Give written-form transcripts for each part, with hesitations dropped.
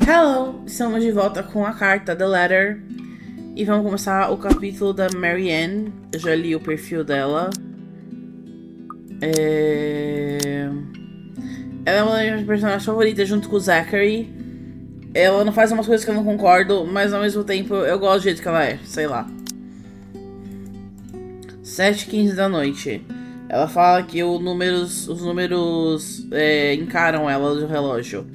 Hello! Estamos de volta com a carta, The Letter. E vamos começar o capítulo da Marianne. Eu já li o perfil dela. Ela é uma das minhas personagens favoritas junto com o Zachary. Ela não faz umas coisas que eu não concordo, mas ao mesmo tempo eu gosto do jeito que ela é, sei lá. 7h15 da noite. Ela fala que os números encaram ela do relógio.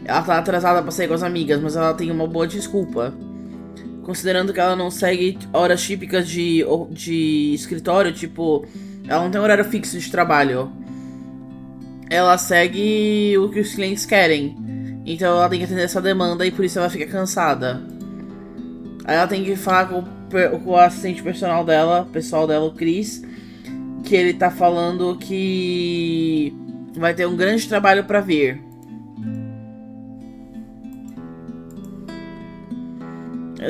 Ela tá atrasada pra sair com as amigas, mas ela tem uma boa desculpa. Considerando que ela não segue horas típicas de escritório, tipo, ela não tem horário fixo de trabalho. Ela segue o que os clientes querem. Então ela tem que atender essa demanda e por isso ela fica cansada. Aí ela tem que falar com o assistente pessoal dela, o Chris, que ele tá falando que vai ter um grande trabalho pra vir.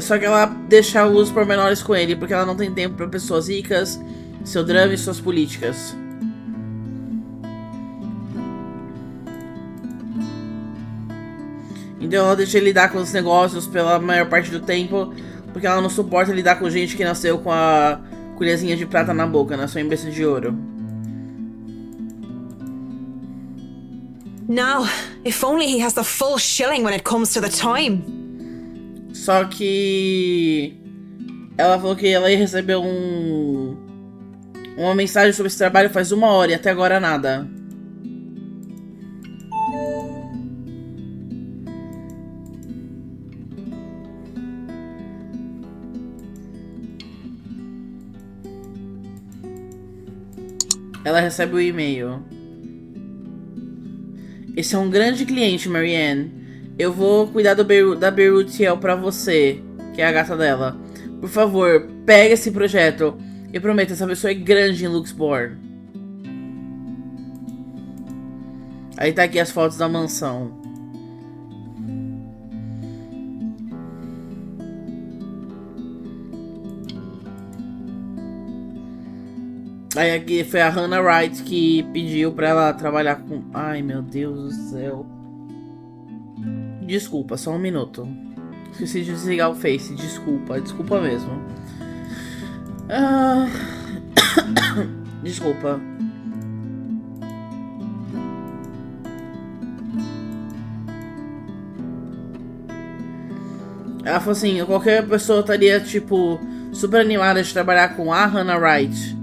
Só que ela deixa os pormenores com ele, porque ela não tem tempo pra pessoas ricas, seu drama e suas políticas. Então ela deixa ele lidar com os negócios pela maior parte do tempo, porque ela não suporta lidar com gente que nasceu com a colherzinha de prata na boca, né? Só em berço de ouro. Now, if only he has the full shilling when it comes to the time. Só que ela falou que ela ia receber uma mensagem sobre esse trabalho faz 1 hora e até agora nada. Ela recebe o e-mail. Esse é um grande cliente, Marianne. Eu vou cuidar da Berutiel pra você, que é a gata dela. Por favor, pega esse projeto. Eu prometo, essa pessoa é grande em Luxembourg. Aí tá aqui as fotos da mansão. Aí aqui foi a Hannah Wright que pediu pra ela trabalhar com... Ai, meu Deus do céu. Desculpa, só um minuto. Esqueci de desligar o Face. Desculpa mesmo. Desculpa. Ela falou assim, qualquer pessoa estaria, tipo, super animada de trabalhar com a Hannah Wright.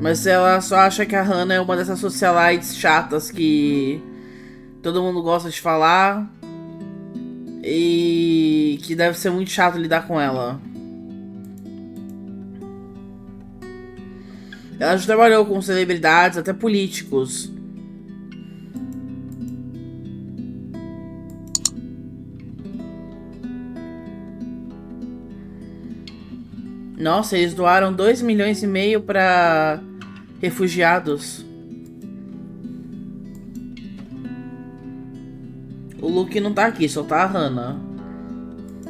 Mas ela só acha que a Hannah é uma dessas socialites chatas que todo mundo gosta de falar. E que deve ser muito chato lidar com ela. Ela já trabalhou com celebridades, até políticos. Nossa, eles doaram 2,5 milhões pra refugiados. O Luke não tá aqui, só tá a Hannah.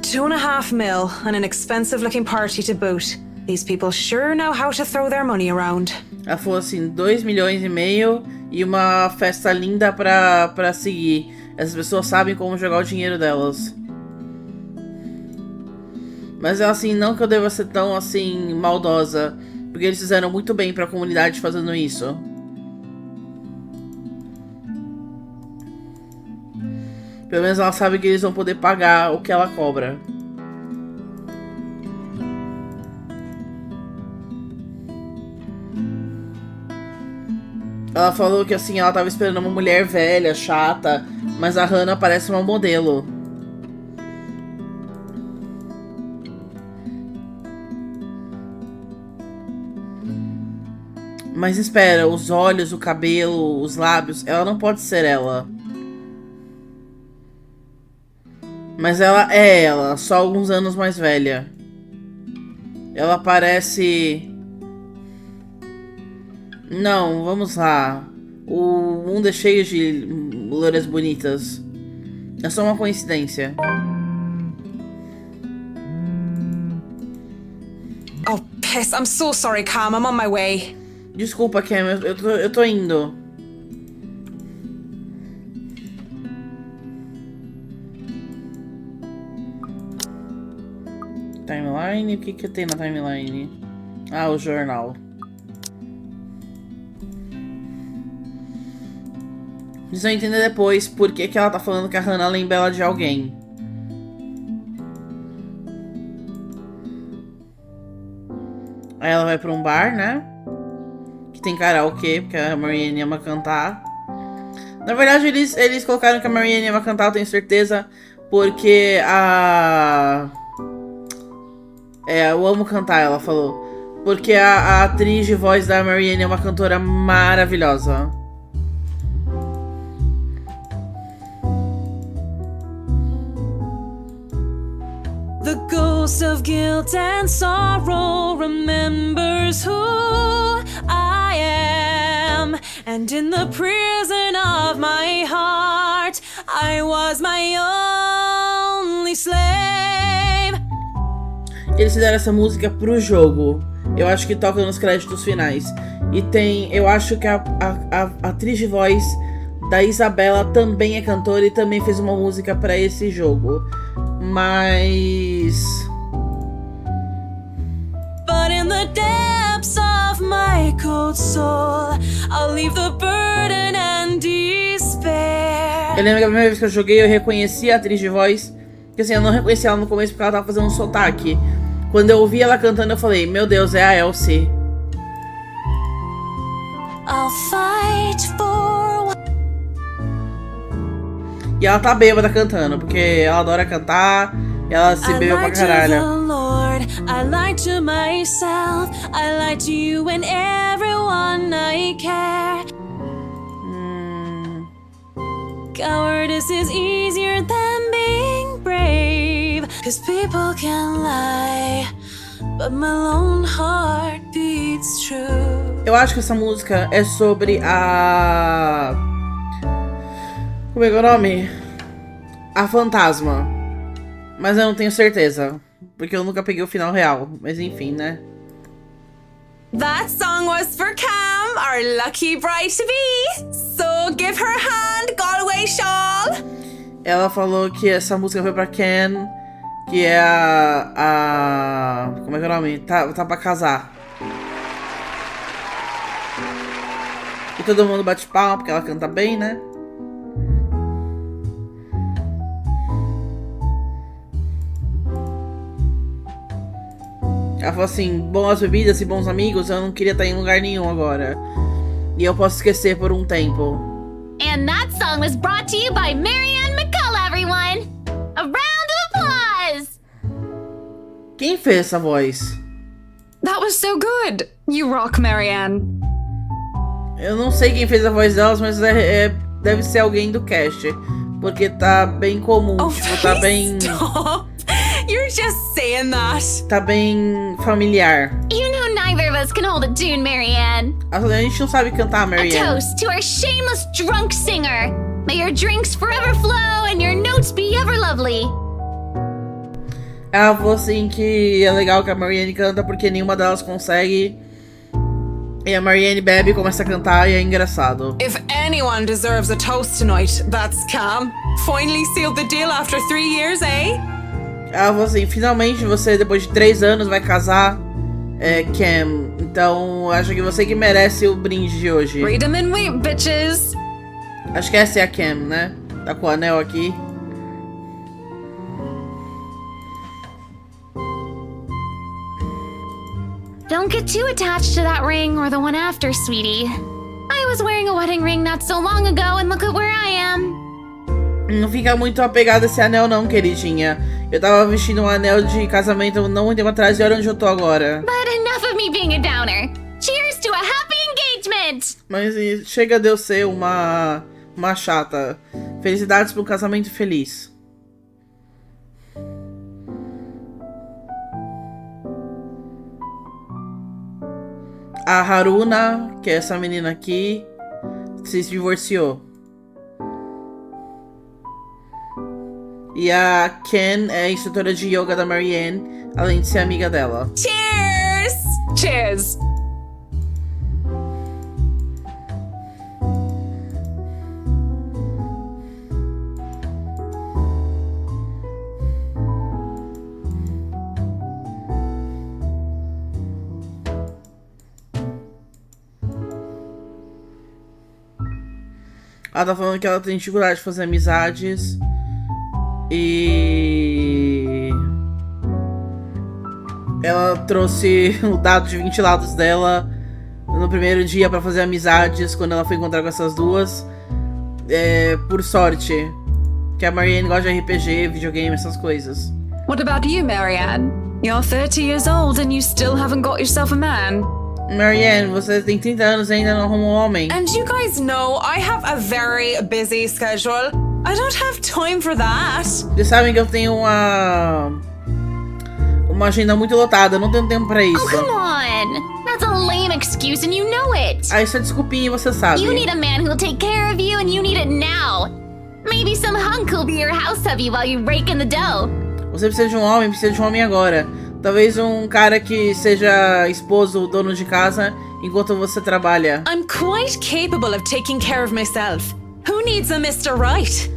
2.5 mil and an expensive-looking party to boot. These people sure know how to throw their money around. Ela falou assim, 2,5 milhões e uma festa linda pra seguir. Essas pessoas sabem como jogar o dinheiro delas. Mas ela assim, não que eu deva ser tão assim maldosa, porque eles fizeram muito bem pra comunidade fazendo isso. Pelo menos ela sabe que eles vão poder pagar o que ela cobra. Ela falou que assim, ela tava esperando uma mulher velha, chata, mas a Hannah parece uma modelo. Mas espera, os olhos, o cabelo, os lábios, ela não pode ser ela. Mas ela é ela, só alguns anos mais velha. Ela parece... Não, vamos lá. O mundo é cheio de loiras bonitas. É só uma coincidência. Oh, piss. I'm so sorry, Cam. I'm on my way. Desculpa, Cam, eu tô indo. Timeline? O que tem na timeline? Ah, o jornal. Vocês vão entender depois por que ela tá falando que a Hannah lembra ela de alguém. Aí ela vai pra um bar, né? Que tem karaokê, porque a Marianne ama cantar. Na verdade, eles colocaram que a Marianne ama cantar, eu tenho certeza. Porque a... eu amo cantar, ela falou. Porque a atriz de voz da Marianne é uma cantora maravilhosa. The ghost of guilt and sorrow remembers who I am. And in the prison of my heart, I was my only slave. Eles fizeram essa música pro jogo. Eu acho que toca nos créditos finais. E tem... Eu acho que a atriz de voz da Isabela também é cantora e também fez uma música pra esse jogo. Mas... But in the depths of my cold soul, I'll leave the burden and despair. Eu lembro que a primeira vez que eu joguei, eu reconheci a atriz de voz. Porque assim, eu não reconheci ela no começo porque ela tava fazendo um sotaque. Quando eu ouvi ela cantando, eu falei, meu Deus, é a Elsie. I'll fight for... E ela tá bêbada cantando, porque ela adora cantar. E ela se bebeu pra caralho. I lied to myself, I lied to you and everyone I care. Cowardice is easier than being brave, 'cause people can lie, but my lone heart beats true. Eu acho que essa música é sobre a... Como é que é o nome? A fantasma. Mas eu não tenho certeza. Porque eu nunca peguei o final real. Mas enfim, né? That song was for Cam, our lucky bride to be. So give her a hand, Galway shawl. Ela falou que essa música foi pra Ken. Que é como é que é o nome? Tá pra casar. E todo mundo bate palma porque ela canta bem, né? Ela falou assim, boas bebidas e bons amigos, eu não queria estar em lugar nenhum agora. E eu posso esquecer por um tempo. And that song was brought to you by Marianne McCullough, everyone! A round of applause! Quem fez essa voz? That was so good. You rock, Marianne. Eu não sei quem fez a voz delas, mas deve ser alguém do cast. Porque tá bem comum, tipo, tá bem... Stop. You're just saying that. Tá bem familiar. You know neither of us can hold a tune, Marianne. A gente não sabe cantar, A Marianne. toast to our shameless drunk singer. May your drinks forever flow and your notes be ever lovely. Ela falou assim que é legal que a Marianne canta porque nenhuma delas consegue. E a Marianne bebe e começa a cantar e é engraçado. If anyone deserves a toast tonight, that's Cam. Finally sealed the deal after 3 years, eh? Ela falou assim, finalmente você, depois de 3 anos, vai casar, Cam. Então, acho que você que merece o brinde de hoje. Read 'em and weep, bitches. Acho que essa é a Cam, né? Tá com o anel aqui. Don't get too attached to that ring or the one after, sweetie. I was wearing a wedding ring not so long ago and look at where I am. Não fica muito apegado a esse anel não, queridinha. Eu tava vestindo um anel de casamento não muito tempo atrás e olha onde eu tô agora. But enough of me being a downer. Cheers to a happy engagement! Mas chega de eu ser uma chata. Felicidades pro casamento feliz. A Haruna, que é essa menina aqui, se divorciou. E a Ken é instrutora de yoga da Marianne, além de ser amiga dela. Cheers! Cheers! Ela tá falando que ela tem dificuldade de fazer amizades. E... ela trouxe o dado de 20 lados dela no primeiro dia pra fazer amizades quando ela foi encontrar com essas duas. Por sorte. Que a Marianne gosta de RPG, videogame, essas coisas. What about you, Marianne? You're 30 years old and you still haven't got yourself a man. Marianne, você tem 30 anos e ainda não arruma um homem. And you guys know I have a very busy schedule. I don't have time for that. Vocês sabem que eu tenho uma agenda muito lotada, eu não tenho tempo pra isso. Oh, come on! That's a lame excuse and you know it! Isso é desculpinha e você sabe. You need a man who'll take care of you and you need it now! Maybe some hunk who'll be your house hubby while you rake in the dough. Você precisa de um homem agora. Talvez um cara que seja esposo, dono de casa, enquanto você trabalha. I'm quite capable of taking care of myself. Who needs a Mr. Right?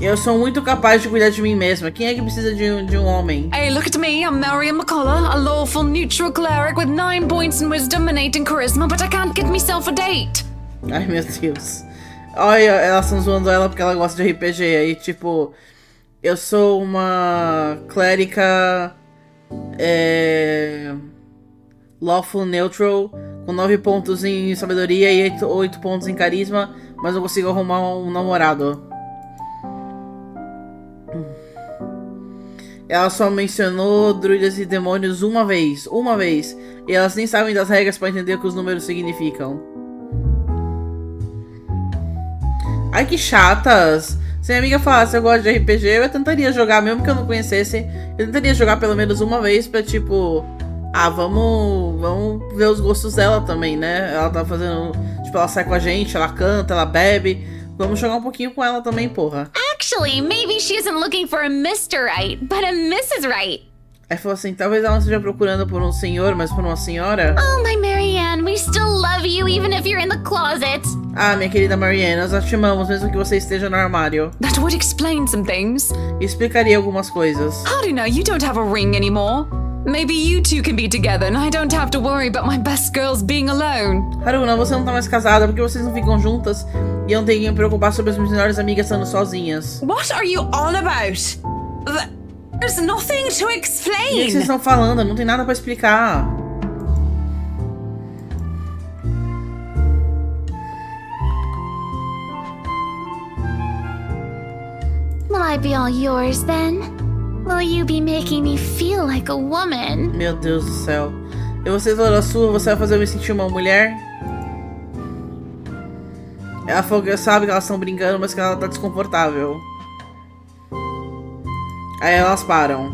Eu sou muito capaz de cuidar de mim mesma. Quem é que precisa de um homem? Hey, look at me. I'm Marian McCullough, a lawful neutral cleric with 9 points in wisdom and 8 in charisma, but I can't get myself a date. Ai, meu Deus. Olha, elas estão zoando ela porque ela gosta de RPG. Aí, tipo, eu sou uma clérica lawful neutral com 9 pontos em sabedoria e 8 pontos em carisma, mas não consigo arrumar um namorado. Ela só mencionou druidas e demônios uma vez. E elas nem sabem das regras pra entender o que os números significam. Ai, que chatas. Se minha amiga falasse eu gosto de RPG, eu tentaria jogar, mesmo que eu não conhecesse. Eu tentaria jogar pelo menos uma vez pra, tipo... vamos ver os gostos dela também, né? Ela tá fazendo... Tipo, ela sai com a gente, ela canta, ela bebe. Vamos jogar um pouquinho com ela também, porra. Actually, maybe she isn't looking for a Mr. Right, but a Mrs. Right. Aí falou assim, talvez ela não esteja procurando por um senhor, mas por uma senhora. Oh, my Marianne, we still love you even if you're in the closet. Ah, minha querida Marianne, nós a te amamos mesmo que você esteja no armário. That would explain some things. Explicaria algumas coisas. Haruna, you don't have a ring anymore. Maybe you two can be together and I don't have to worry about my best girls being alone. Haruna, você não tá mais casada porque vocês não ficam juntas e eu não tenho que me preocupar sobre as minhas melhores amigas estando sozinhas. What are you on about? There's nothing to O que explain. vocês estão falando? Não tem nada pra explicar. Will I be all yours then? Will you be making me feel like a woman? Meu Deus do céu. E você toda sua, você vai fazer eu me sentir uma mulher? Ela falou que sabe que elas estão brincando, mas que ela tá desconfortável. Aí elas param.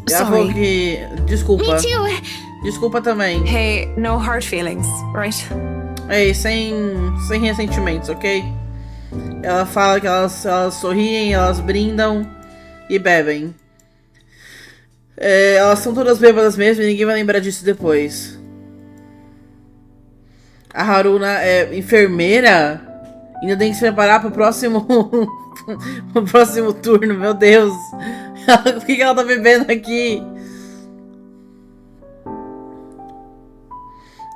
E ela falou que... Desculpa. Me too. Desculpa também. Hey, no hard feelings, right? Ei, sem ressentimentos, ok? Ela fala que elas sorriem, elas brindam e bebem. Elas são todas bêbadas mesmo e ninguém vai lembrar disso depois. A Haruna é enfermeira? Ainda tem que se preparar pro próximo... pro próximo turno, meu Deus. Por que ela tá bebendo aqui?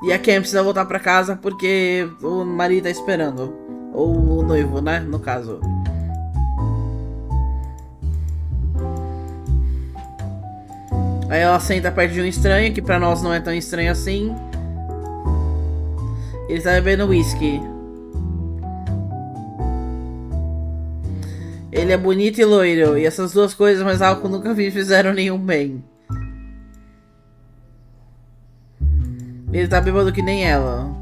E a Cam precisa voltar pra casa porque o marido tá esperando. Ou o noivo, né? No caso. Aí ela senta perto de um estranho, que pra nós não é tão estranho assim. Ele tá bebendo whisky. Ele é bonito e loiro. E essas duas coisas mais álcool nunca me fizeram nenhum bem. Ele tá bêbado que nem ela.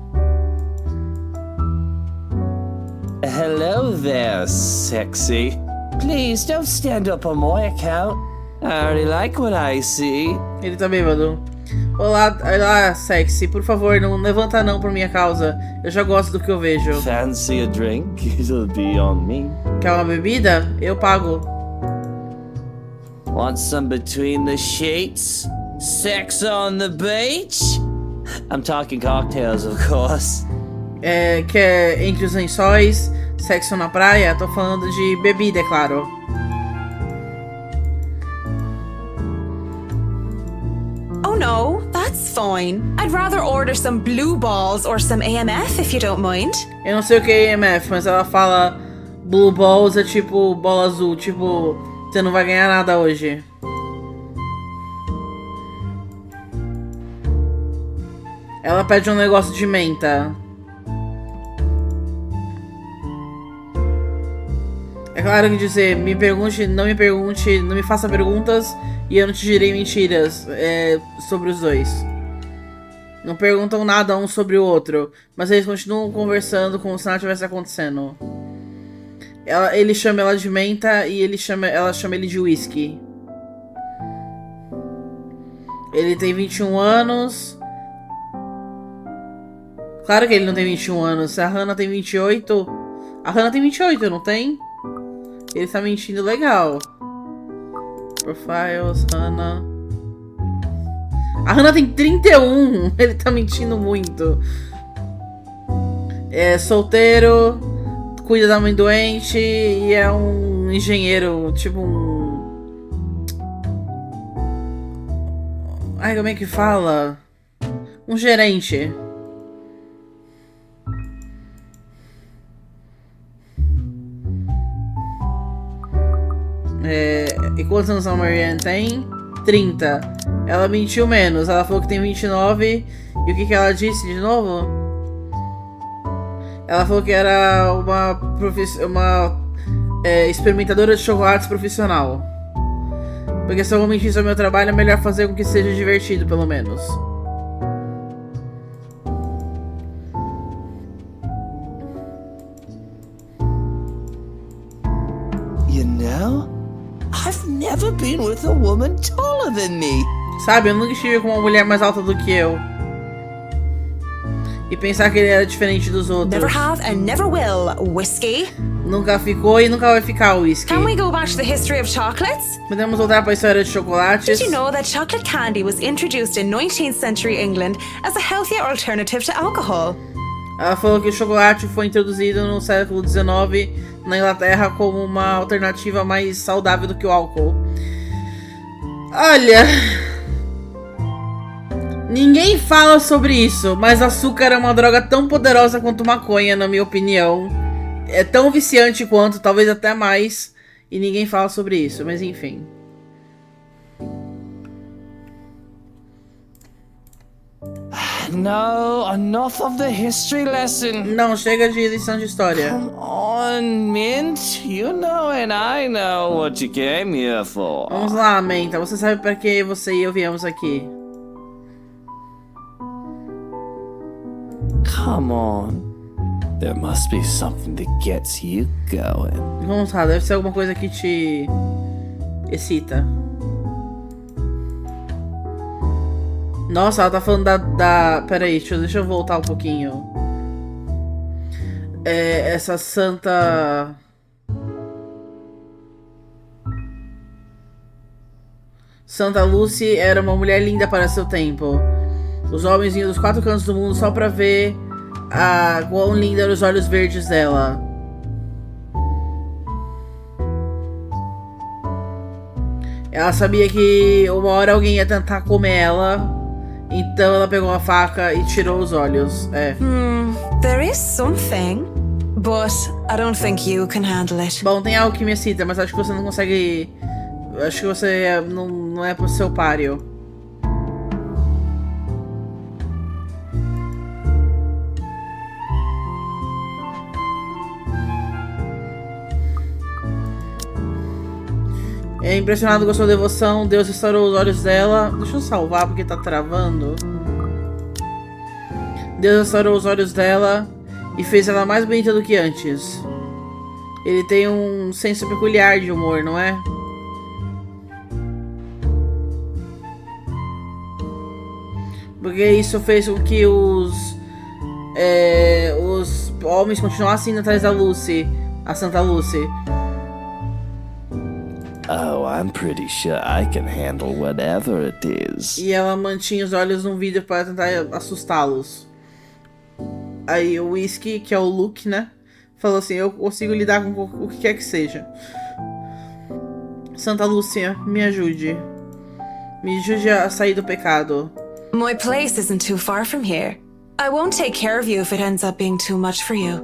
Hello there, sexy. Please don't stand up on my account. I already like what I see. Ele tá bêbado. Olá, sexy. Por favor, não levanta não por minha causa. Eu já gosto do que eu vejo. Fancy a drink? It'll be on me. Quer uma bebida? Eu pago. Want some between the sheets? Sex on the beach? I'm talking cocktails, of course. Quer entre os lençóis, sexo na praia? Tô falando de bebida, é claro. Oh no, that's fine. I'd rather order some blue balls or some AMF if you don't mind. Eu não sei o que é EMF, mas ela fala Blue Balls é tipo bola azul, tipo, você não vai ganhar nada hoje. Ela pede um negócio de menta. É claro que dizer, me pergunte, não me faça perguntas e eu não te direi mentiras sobre os dois. Não perguntam nada um sobre o outro, mas eles continuam conversando como se nada tivesse acontecendo. Ele chama ela de menta e ela chama ele de whisky. Ele tem 21 anos. Claro que ele não tem 21 anos. A Hannah tem 28. A Hannah tem 28, não tem? Ele tá mentindo legal. Profiles, Hannah. A Hannah tem 31. Ele tá mentindo muito. É solteiro, cuida da mãe doente e é um engenheiro, tipo um... Ai, como é que fala? Um gerente. E quantos anos a Marianne tem? 30. Ela mentiu menos. Ela falou que tem 29. E o que ela disse de novo? Ela falou que era uma experimentadora de chocolates profissional. Porque se eu vou mentir sobre o meu trabalho, é melhor fazer com que seja divertido, pelo menos. You know, I've never been with a woman taller than me. Sabe, eu nunca estive com uma mulher mais alta do que eu. E pensar que ele era diferente dos outros. Never have and never will, whiskey. Nunca ficou e nunca vai ficar o whisky. Can we go back to the history of chocolates? Podemos voltar para a história de chocolates. Did you know that chocolate candy was introduced in 19th century England as a healthier alternative to alcohol? Ela falou que o chocolate foi introduzido no século XIX na Inglaterra como uma alternativa mais saudável do que o álcool. Olha... Ninguém fala sobre isso, mas açúcar é uma droga tão poderosa quanto maconha, na minha opinião. É tão viciante quanto, talvez até mais. E ninguém fala sobre isso, mas enfim. No, enough of the history lesson. Não, chega de lição de história. Come on, Mint. You know and I know what you came here for. Vamos lá, Menta. Você sabe para que você e eu viemos aqui. Come on. There must be something that gets you going. Vamos lá, deve ser alguma coisa que te excita. Nossa, ela tá falando Peraí, deixa eu voltar um pouquinho. Essa Santa Lucy era uma mulher linda para seu tempo. Os homens vinham dos 4 cantos do mundo só pra ver quão linda eram os olhos verdes dela. Ela sabia que uma hora alguém ia tentar comer ela. Então ela pegou a faca e tirou os olhos. There is something, but I don't think you can handle it. Bom, tem algo que me excita, mas acho que você não consegue. Acho que você não é pro seu páreo. É impressionado com a sua devoção. Deus restaurou os olhos dela. Deixa eu salvar porque tá travando. Deus restaurou os olhos dela e fez ela mais bonita do que antes. Ele tem um senso peculiar de humor, não é? Porque isso fez com que os homens continuassem indo atrás da Lucy, a Santa Lucy. Oh, I'm pretty sure I can handle whatever it is. E ela mantinha os olhos num vidro para tentar assustá-los. Aí o Whisky, que é o Luke, né? Falou assim, eu consigo lidar com o que quer que seja. Santa Lúcia, me ajude. Me ajude a sair do pecado. My place isn't too far from here. I won't take care of you if it ends up being too much for you.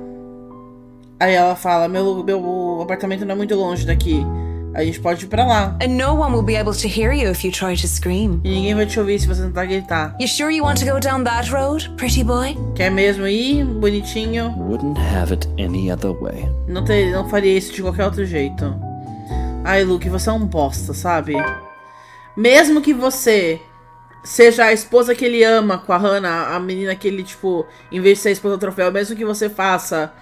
Aí ela fala, meu apartamento não é muito longe daqui. A gente pode ir pra lá. And no one will be able to hear you if you try to scream. E ninguém vai te ouvir se você tentar gritar. You sure you want to go down that road, pretty boy? Quer mesmo ir, bonitinho? Wouldn't have it any other way. Não faria isso de qualquer outro jeito. Ai, Luke, você é um bosta, sabe? Mesmo que você seja a esposa que ele ama com a Hannah, a menina que ele, tipo, em vez de ser a esposa do troféu, mesmo que você faça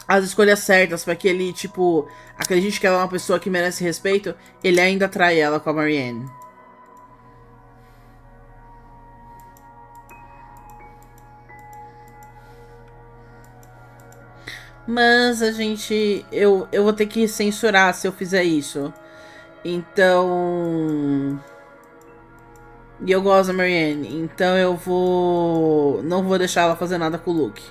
as escolhas certas pra que ele, tipo, acredite que ela é uma pessoa que merece respeito, ele ainda trai ela com a Marianne. Mas a gente... Eu vou ter que censurar se eu fizer isso. Então... E eu gosto da Marianne. Então eu vou... Não vou deixar ela fazer nada com o Luke.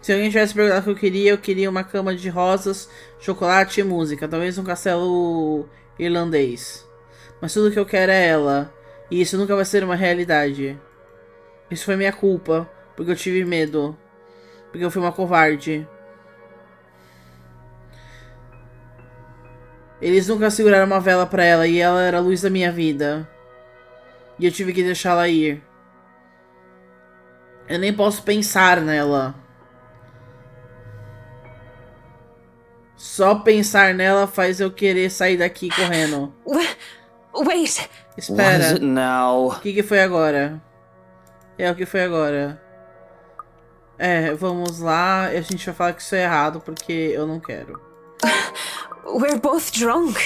Se alguém tivesse perguntado o que eu queria uma cama de rosas, chocolate e música. Talvez um castelo irlandês. Mas tudo que eu quero é ela. E isso nunca vai ser uma realidade. Isso foi minha culpa. Porque eu tive medo. Porque eu fui uma covarde. Eles nunca seguraram uma vela pra ela. E ela era a luz da minha vida. E eu tive que deixá-la ir. Eu nem posso pensar nela. Só pensar nela faz eu querer sair daqui correndo. Wait. Espera. What is it now? O que foi agora? O que foi agora? Vamos lá. A gente vai falar que isso é errado porque eu não quero. We're both drunk.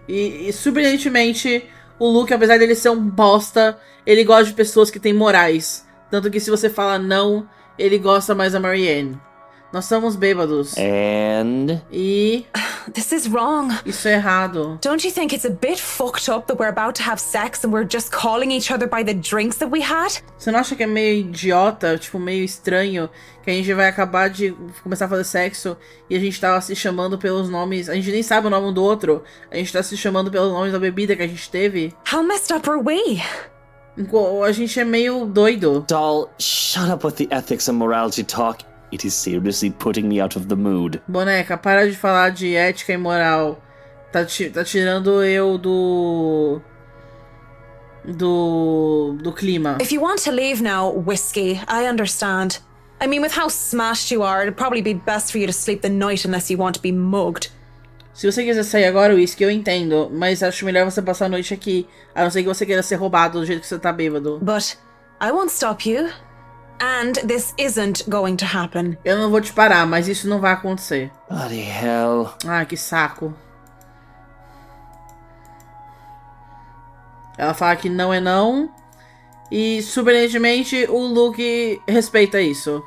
E surpreendentemente, o Luke, apesar dele ser um bosta, ele gosta de pessoas que têm morais. Tanto que se você fala não, ele gosta mais da Marianne. Nós somos bêbados. E... This is wrong. Isso é errado. Don't you think it's a bit fucked up that we're about to have sex and we're just calling each other by the drinks that we had? Você não acha que é meio idiota, tipo, meio estranho, que a gente vai acabar de começar a fazer sexo e a gente tava se chamando pelos nomes... A gente nem sabe o nome um do outro. A gente tá se chamando pelos nomes da bebida que a gente teve. How messed up are we? A gente é meio doido. Doll, shut up with the ethics and morality talk. It is seriously putting me out of the mood. Boneca, para de falar de ética e moral. Tá tirando eu do clima. If you want to leave now, Whiskey, I understand. I mean, with how smashed you are, it'd probably be best for you to sleep the night unless you want to be mugged. Se você quiser sair agora, Whisky, eu entendo. Mas acho melhor você passar a noite aqui. A não ser que você queira ser roubado do jeito que você tá bêbado. But I won't stop you. And this isn't going to happen. Eu não vou te parar, mas isso não vai acontecer. Bloody hell. Ah, que saco. Ela fala que não é não. E, surpreendentemente, o Luke respeita isso.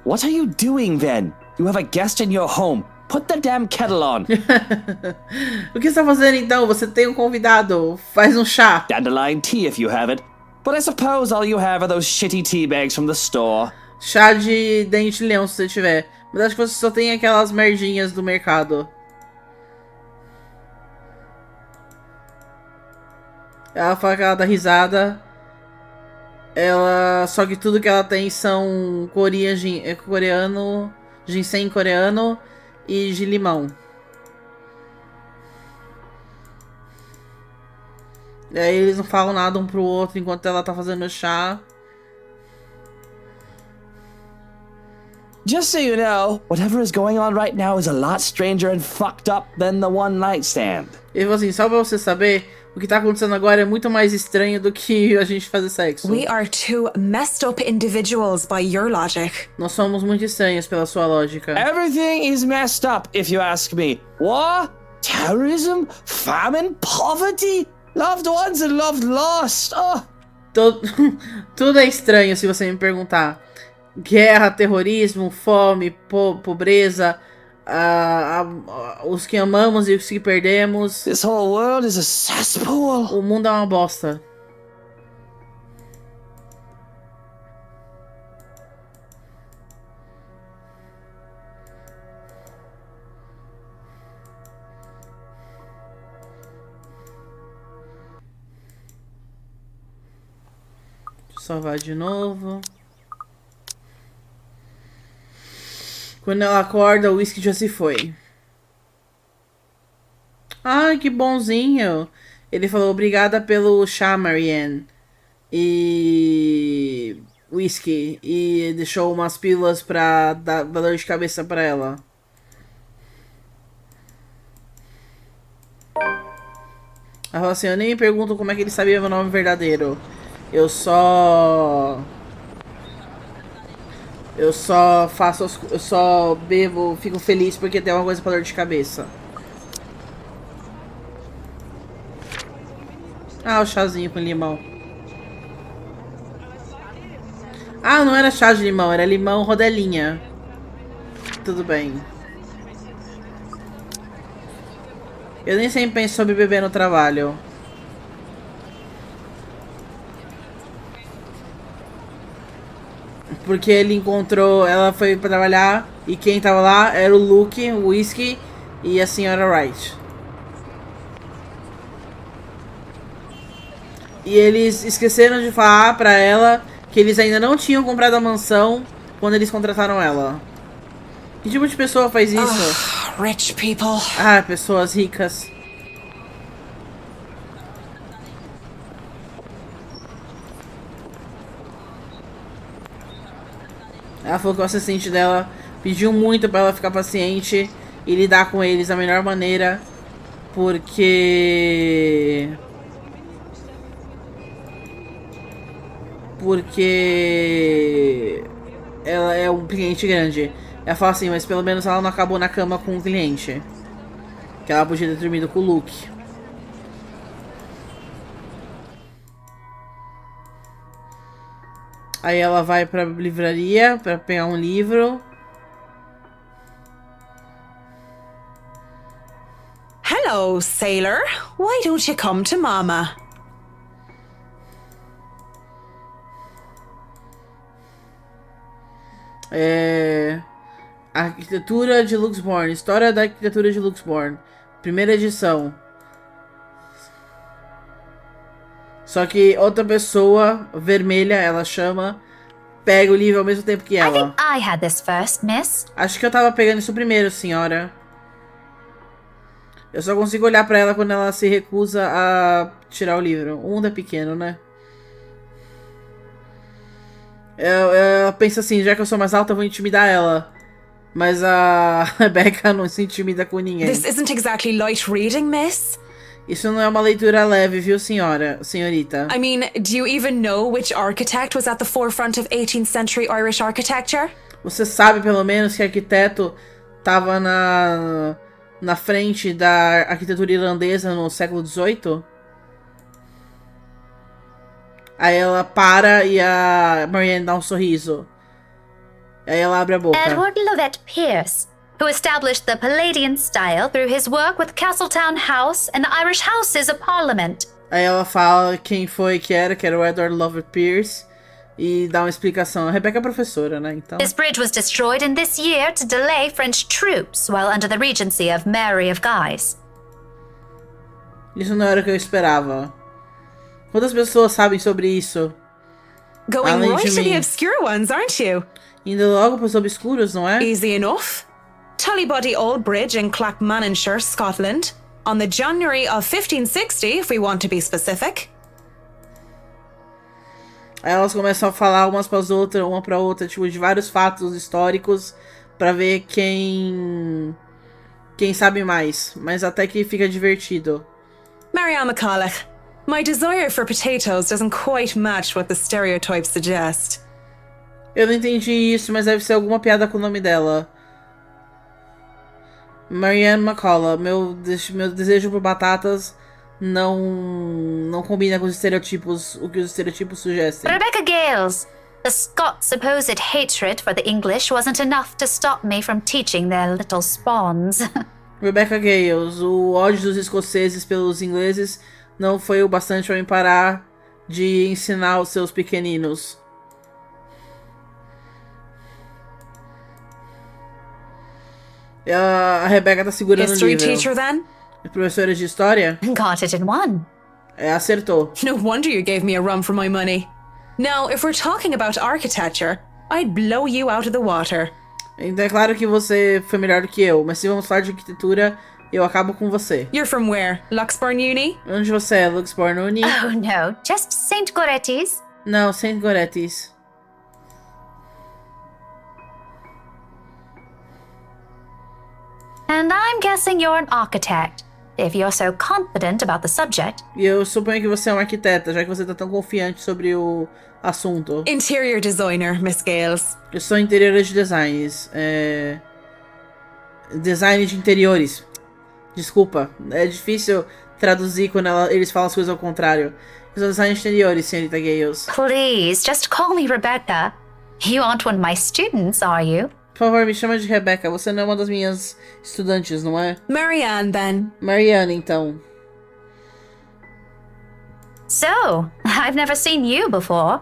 What are you doing then? You have a guest in your home. Put the damn kettle on. O que você tá fazendo então? Você tem um convidado. Faz um chá. Dandelion tea if you have it. But I suppose all you have are those shitty tea bags from the store. Chá de dente de leão se você tiver. Mas acho que você só tem aquelas merdinhas do mercado. Ela fala que ela dá risada. Só que tudo que ela tem são coreano, ginseng coreano e de limão. E aí eles não falam nada um pro outro enquanto ela tá fazendo o chá. Just so you know, whatever is going on right now is a lot stranger and fucked up than the one night stand. Ele falou assim, só pra você saber, o que tá acontecendo agora é muito mais estranho do que a gente fazer sexo. We are two messed up individuals by your logic. Nós somos muito estranhos pela sua lógica. Everything is messed up if you ask me. War, terrorism, famine, poverty, loved ones and loved lost. Oh. Tudo é estranho se você me perguntar. Guerra, terrorismo, fome, pobreza, Os que amamos e os que perdemos. This whole world is a cesspool. O mundo é uma bosta. Salvar de novo. Quando ela acorda, o whisky já se foi. Ai, que bonzinho. Ele falou obrigada pelo chá, Marianne. E... whisky. E deixou umas pílulas pra dar dor de cabeça pra ela. Ela falou assim, eu nem me pergunto como é que ele sabia meu nome verdadeiro. Eu só faço, eu só bebo, fico feliz porque tem uma coisa pra dor de cabeça. Ah, o chazinho com limão. Ah, não era chá de limão, era limão rodelinha. Tudo bem. Eu nem sempre penso sobre beber no trabalho. Porque ele encontrou, ela foi pra trabalhar e quem tava lá era o Luke, o Whisky e a senhora Wright. E eles esqueceram de falar pra ela que eles ainda não tinham comprado a mansão quando eles contrataram ela. Que tipo de pessoa faz isso? Rich people. Ah, pessoas ricas. Ela falou que o assistente dela pediu muito pra ela ficar paciente e lidar com eles da melhor maneira, porque ela é um cliente grande. Ela fala assim, mas pelo menos ela não acabou na cama com o cliente, que ela podia ter dormido com o Luke. Aí ela vai pra livraria pra pegar um livro. Hello, sailor. Why don't you come to Mama? Arquitetura de Luxborn. História da arquitetura de Luxborn. Primeira edição. Só que outra pessoa, vermelha, ela chama, pega o livro ao mesmo tempo que I ela. think I had this first, miss. Acho que eu tava pegando isso primeiro, senhora. Eu só consigo olhar pra ela quando ela se recusa a tirar o livro. O mundo é pequeno, né? Ela pensa assim, já que eu sou mais alta, eu vou intimidar ela. Mas a Rebecca não se intimida com ninguém. This isn't exactly light reading, miss. Isso não é uma leitura leve, viu, senhorita? I mean, do you even know which architect was at the forefront of 18th century Irish architecture? Você sabe, pelo menos, que arquiteto tava na frente da arquitetura irlandesa no século XVIII? Aí ela para e a Marianne dá um sorriso. Aí ela abre a boca. Edward Lovett Pierce, who established the Palladian style through his work with Castletown House and the Irish Houses of Parliament. Aí ela fala quem foi que era o Edward Lovett Pierce. E dá uma explicação. A Rebecca é professora, né? Então... This bridge was destroyed in this year to delay French troops while under the regency of Mary of Guise. Isso não era o que eu esperava. Quantas pessoas sabem sobre isso? Going Além right de to mim. the obscure ones, aren't you? Indo logo pros obscuros, não é? Easy enough. Tullybody Old Bridge in Clackmannanshire, Scotland, on the January of 1560, if we want to be specific. Aí elas começam a falar uma pra outra, tipo, de vários fatos históricos pra ver quem sabe mais. Mas até que fica divertido. Marianne McCulloch, my desire for potatoes doesn't quite match what the stereotypes suggest. Eu não entendi isso, mas deve ser alguma piada com o nome dela. Marianne McCullough, meu desejo por batatas não combina com os estereotipos, o que os estereotipos sugestem. Rebecca Gales, The Scots' supposed hatred for the English wasn't enough to stop me from teaching their little spawns. Rebecca Gales, o ódio dos escoceses pelos ingleses não foi o bastante para me parar de ensinar os seus pequeninos. A Rebecca tá segurando o History nível. teacher, then? Professora de história? Got it in one. Acertou. No wonder you gave me a run for my money. Now, if we're talking about architecture, I'd blow you out of the water. Então é claro que você foi melhor do que eu, mas se vamos falar de arquitetura, eu acabo com você. You're from where? Luxburn Uni? Onde você é? Luxborn Uni? Oh no, just St. Goretti's. Não, Saint Goretti's. And I'm guessing you're an architect, if you're so confident about the subject. E eu suponho que você é uma arquiteta, já que você tá tão confiante sobre o assunto. Interior designer, Miss Gales. Eu sou interior de designs. Design de interiores. Desculpa, é difícil traduzir quando eles falam as coisas ao contrário. Eu sou design de interiores, senhorita Gales. Please, just call me Rebecca. You aren't one of my students, are you? Por favor, me chama de Rebecca. Você não é uma das minhas estudantes, não é? Marianne, then. Mariana, então. So, I've never seen you before.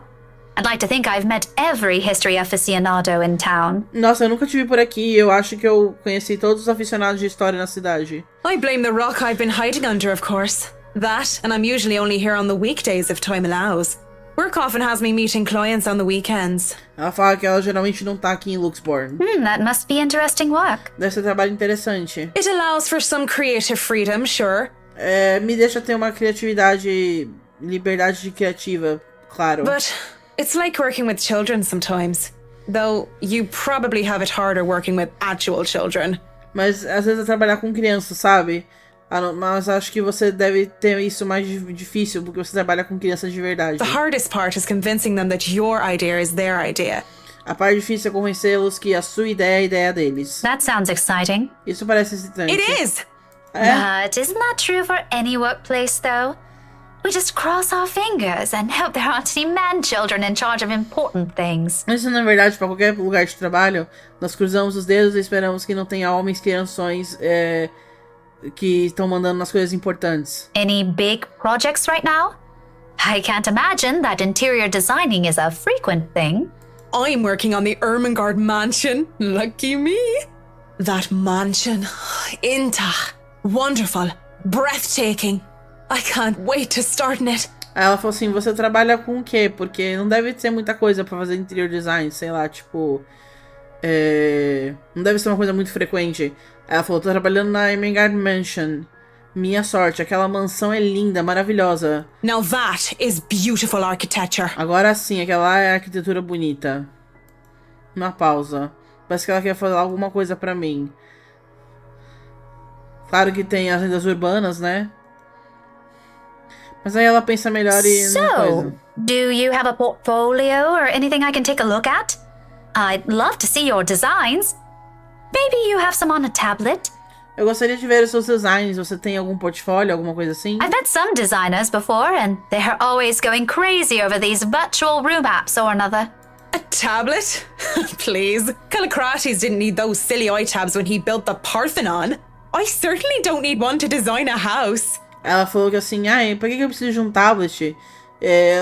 I'd like to think I've met every history aficionado in town. Nossa, eu nunca tive por aqui. Eu acho que eu conheci todos os aficionados de história na cidade. I blame the rock I've been hiding under, of course. That, and I'm usually only here on the weekdays if time allows. Work often has me meeting clients on the weekends. Ela fala que ela geralmente não tá aqui em Luxborn. That must be interesting work. Deve ser um trabalho interessante. It allows for some creative freedom, sure. Me deixa ter uma criatividade, liberdade criativa, claro. But it's like working with children sometimes. Though you probably have it harder working with actual children. Mas às vezes é trabalhar com crianças, sabe? Mas acho que você deve ter isso mais difícil, porque você trabalha com crianças de verdade. The hardest part is convincing them that your idea is their idea. A parte difícil é convencê-los que a sua ideia é a ideia deles. That sounds exciting. Isso parece excitante. It is! But isn't that true for any workplace, though? We just cross our fingers and hope there aren't any man-children in charge of important things. Isso não é verdade para qualquer lugar de trabalho. Nós cruzamos os dedos e esperamos que não tenha homens crianções que estão mandando nas coisas importantes. Any big projects right now? I can't imagine that interior designing is a frequent thing. I'm working on the Ermengarde mansion. Lucky me. That mansion. Intach. Wonderful. Breathtaking. I can't wait to start in it. Aí ela falou assim, você trabalha com o quê? Porque não deve ser muita coisa pra fazer interior design, sei lá, tipo... não deve ser uma coisa muito frequente. Ela falou, tô trabalhando na Ermengarde Mansion. Minha sorte, aquela mansão é linda, maravilhosa. Now that is beautiful architecture. Agora sim, aquela é arquitetura bonita. Uma pausa. Parece que ela quer falar alguma coisa pra mim. Claro que tem as lendas urbanas, né? Mas aí ela pensa melhor e numa coisa. So, do you have a portfolio or anything I can take a look at? I'd love to see your designs. Maybe you have some on a tablet? Eu gostaria de ver os seus designs. Você tem algum portfólio, alguma coisa assim? I've met some designers before, and they're always going crazy over these virtual room apps or another. A tablet? Please. Callicrates didn't need those silly iTabs when he built the Parthenon. I certainly don't need one to design a house. Ela falou que assim, por que eu preciso de um tablet?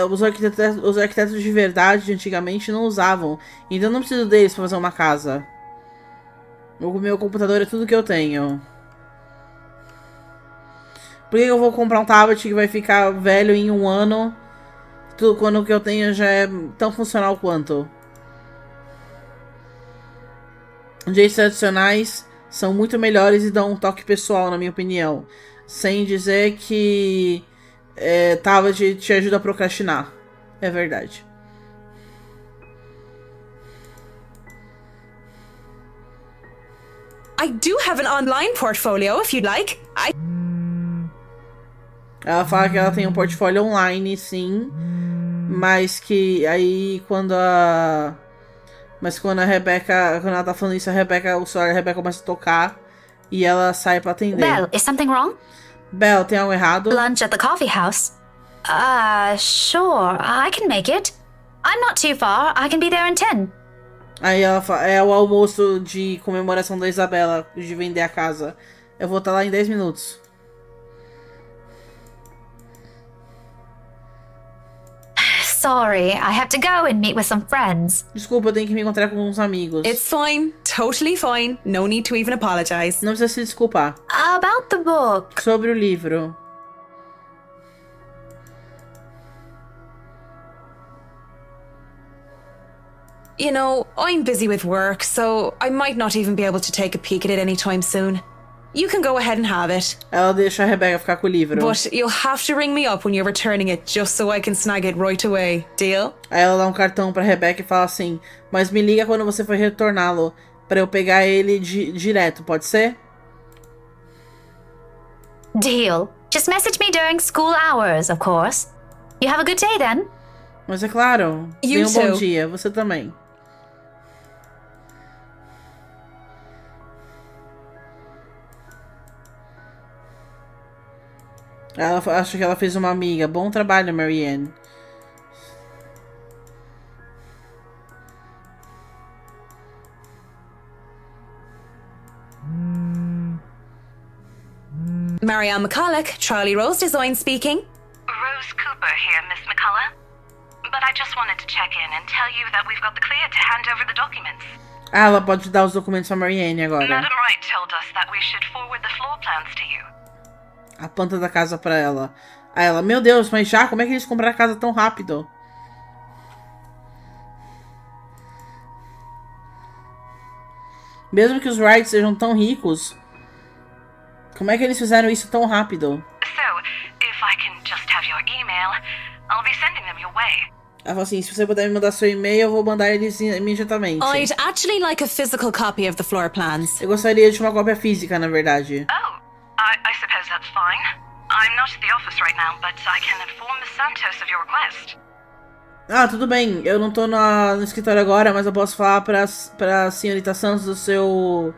Os arquitetos de verdade de antigamente não usavam. Então eu não preciso deles pra fazer uma casa. O meu computador é tudo que eu tenho. Por que eu vou comprar um tablet que vai ficar velho em 1 ano? Tudo quando o que eu tenho já é tão funcional quanto. Jeitos tradicionais são muito melhores e dão um toque pessoal, na minha opinião. Sem dizer que tablet te ajuda a procrastinar. É verdade. I do have an online portfolio if you'd like. Ela fala que ela tem um portfólio online, sim. Mas que aí quando a... Mas quando a Rebecca... Quando ela tá falando isso, o celular da Rebecca começa a tocar. E ela sai pra atender. Belle, is something wrong? Belle, tem algo errado? Lunch at the coffee house? Sure, I can make it. I'm not too far. I can be there in 10. Aí ela fala, é o almoço de comemoração da Isabela, de vender a casa. Eu vou estar lá em 10 minutos. Sorry, I have to go and meet with some friends. Desculpa, eu tenho que me encontrar com uns amigos. It's fine. Totally fine. No need to even apologize. Não precisa se desculpar. About the book. Sobre o livro. You know, I'm busy with work, so I might not even be able to take a peek at it anytime soon. You can go ahead and have it. Ela deixa a Rebecca ficar com o livro. But you'll have to ring me up when you're returning it just so I can snag it right away. Deal? Aí ela dá um cartão pra Rebecca e fala assim, mas me liga quando você for retorná-lo, pra eu pegar ele direto, pode ser? Deal. Just message me during school hours, of course. You have a good day then. Mas é claro. You Tenha um bom too. dia, você também. Ela acha que ela fez uma amiga. Bom trabalho, Marianne. Marianne McCulloch, Charlie Rose Design speaking. Rose Cooper here, Miss McCullough. But I just wanted to check in and tell you that we've got the clear to hand over the documents. Ah, ela pode dar os documentos pra Marianne agora. Madam Wright told us that we should forward the floor plans to you. A planta da casa pra ela. Aí ela, meu Deus, mas já? Como é que eles compraram a casa tão rápido? Mesmo que os Wright sejam tão ricos, como é que eles fizeram isso tão rápido? So, if I can just have your email, I'll be sending them your way. Ela falou assim, se você puder me mandar seu e-mail, eu vou mandar eles imediatamente. I'd actually like a physical copy of the floor plans. Eu gostaria de uma cópia física, na verdade. Oh, I suppose that's fine. I'm not at the office right now, but I can inform Miss Santos of your request. Ah, tudo bem. Eu não tô no escritório agora, mas eu posso falar pra senhorita Santos do seu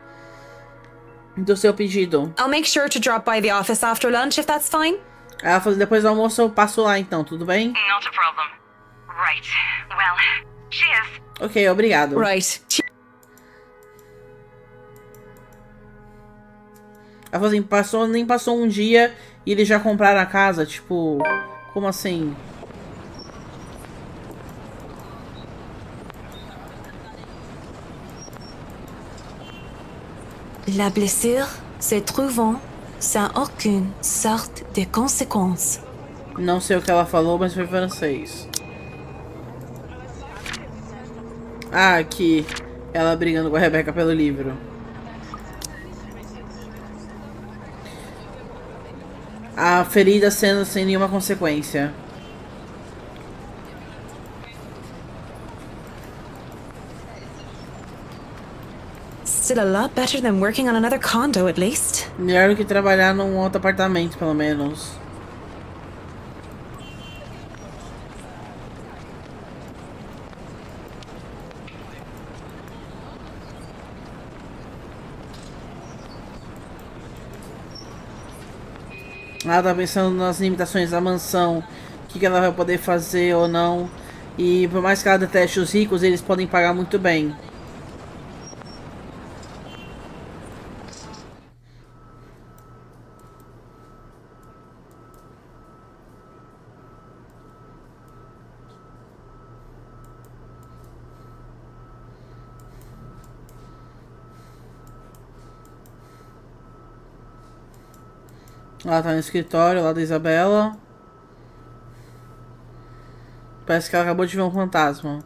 pedido. I'll make sure to drop by the office after lunch if that's fine. Ela falou, depois do almoço eu passo lá então, tudo bem? Not a problem. Right. Well, cheers. Ok, obrigado. Right. Ela falou assim, nem passou um dia e eles já compraram a casa, tipo, como assim? La blessure se trouvant sans aucune sorte de conséquence. Não sei o que ela falou, mas foi francês. Ah, aqui. Ela brigando com a Rebecca pelo livro. A ferida sendo sem nenhuma consequência. Still a lot better than working on another condo, at least. Melhor do que trabalhar num outro apartamento, pelo menos. Ela tá pensando nas limitações da mansão, o que ela vai poder fazer ou não. E por mais que ela deteste os ricos, eles podem pagar muito bem. Ela tá no escritório lá da Isabela. Parece que ela acabou de ver um fantasma.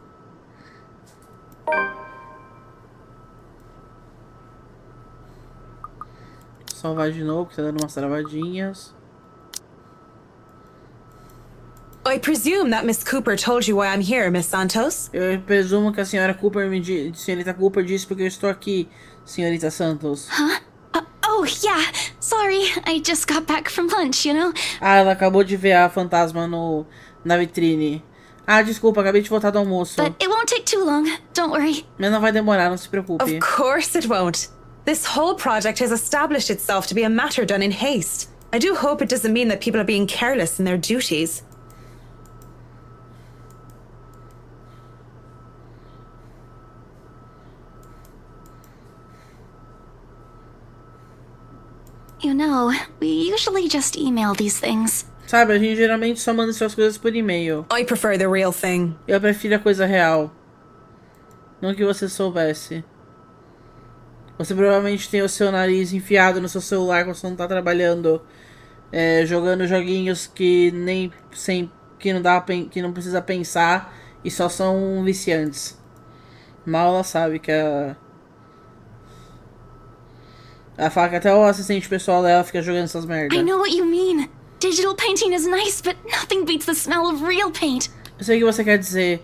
Salvar de novo, que tá dando umas travadinhas. I presume that Miss Cooper told you why I'm here, Miss Santos. Eu presumo que a senhora Cooper senhorita Cooper disse porque eu estou aqui, senhorita Santos. Oh, yeah. Sorry, I just got back from lunch, you know? Ah, ela acabou de ver a fantasma na vitrine. Ah, desculpa, acabei de voltar do almoço. But it won't take too long. Don't worry. Mas não vai demorar, não se preocupe. Of course it won't. This whole project has established itself to be a matter done in haste. I do hope it doesn't mean that people are being careless in their duties. You know, we usually just email these things. Sabe, a gente geralmente só manda suas coisas por e-mail. I prefer the real thing. Eu prefiro a coisa real. Não que você soubesse. Você provavelmente tem o seu nariz enfiado no seu celular quando você não tá trabalhando. Jogando joguinhos que que não precisa pensar e só são viciantes. Mal ela sabe que ela fala que até o assistente pessoal dela fica jogando essas merdas. I know what you mean. Digital painting is nice, but nothing beats the smell of real paint. Eu sei o que você quer dizer.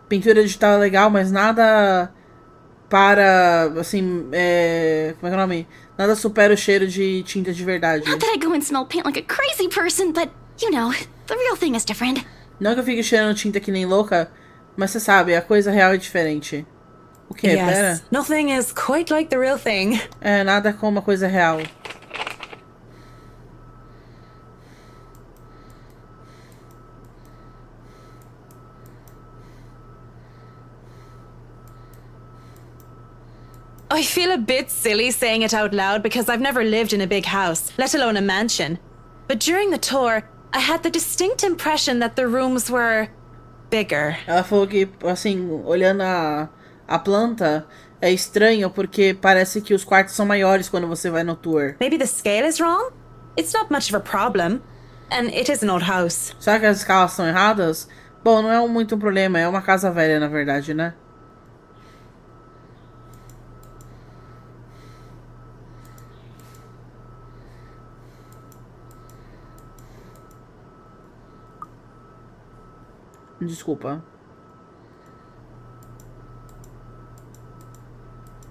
Pintura digital é legal, mas nada para, assim, como é que é o nome? Nada supera o cheiro de tinta de verdade. Not that I go and smell paint like a crazy person, but, you know, the real thing is different. Não que eu fique cheirando tinta que nem louca, mas você sabe, a coisa real é diferente. O quê? Pera? Yes, nothing is quite like the real thing. Nada como a coisa real. I feel a bit silly saying it out loud because I've never lived in a big house, let alone a mansion. But during the tour, I had the distinct impression that the rooms were bigger. Ela falou que, assim, olhando a planta, é estranho porque parece que os quartos são maiores quando você vai no tour. Maybe the scale is wrong? It's not much of a problem. And it is an old house. Será que as escalas são erradas? Bom, não é muito um problema, é uma casa velha, na verdade, né? Desculpa.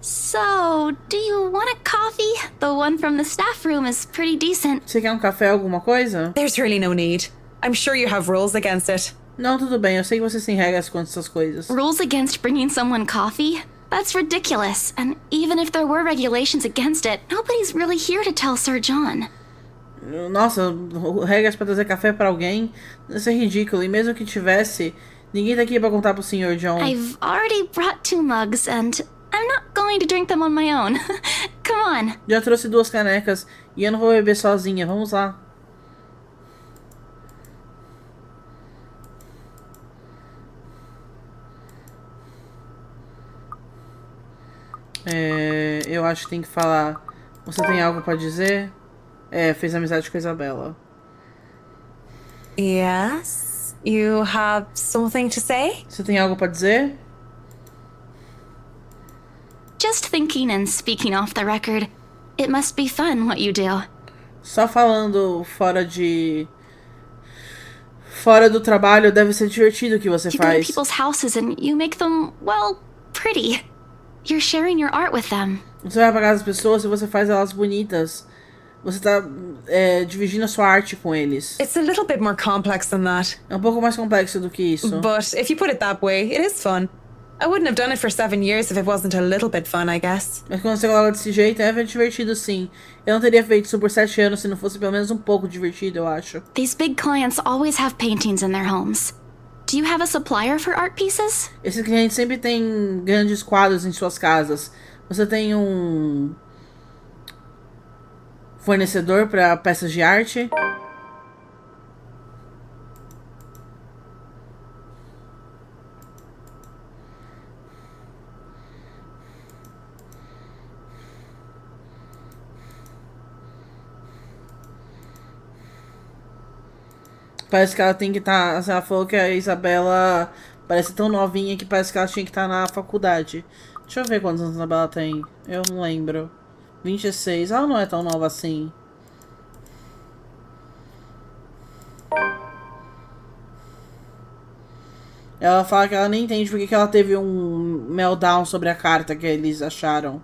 So, do you want a coffee? The one from the staff room is pretty decent. Você quer um café, alguma coisa? There's really no need. I'm sure you have rules against it. Não, tudo bem, eu sei que vocês têm regras quanto a essas coisas. Rules against bringing someone coffee? That's ridiculous. And even if there were regulations against it, nobody's really here to tell Sir John. Nossa, regras pra trazer café pra alguém? Isso é ridículo. E mesmo que tivesse, ninguém tá aqui pra contar pro Sr. John. I've already brought 2 mugs, and I'm not going to drink them on my own. Come on. Já trouxe 2 canecas e eu não vou beber sozinha. Vamos lá. Eu acho que tem que falar. Você tem algo pra dizer? Fez amizade com a Isabela. Yes? You have something to say? Você tem algo pra dizer? Just thinking and speaking off the record, it must be fun what you do. Só falando fora do trabalho, deve ser divertido o que você You go to faz. people's houses and you make them, well, pretty. You're sharing your art with them. Você vai pra casa das pessoas e você faz elas bonitas. Você tá dividindo a sua arte com eles. It's a little bit more complex than that. É um pouco mais complexo do que isso. But if you put it that way, it is fun. I wouldn't have done it for 7 years if it wasn't a little bit fun, I guess. Mas quando você coloca desse jeito, é divertido sim. Eu não teria feito isso por 7 anos se não fosse pelo menos um pouco divertido, eu acho. These big clients always have paintings in their homes. Do you have a supplier for art pieces? Esses clientes sempre têm grandes quadros em suas casas. Você tem um fornecedor para peças de arte? Parece que ela tem que estar. Ela falou que a Isabela parece tão novinha que parece que ela tinha que estar na faculdade. Deixa eu ver quantos anos a Isabela tem. Eu não lembro. 26. Ela não é tão nova assim. Ela fala que ela nem entende porque que ela teve um meltdown sobre a carta que eles acharam.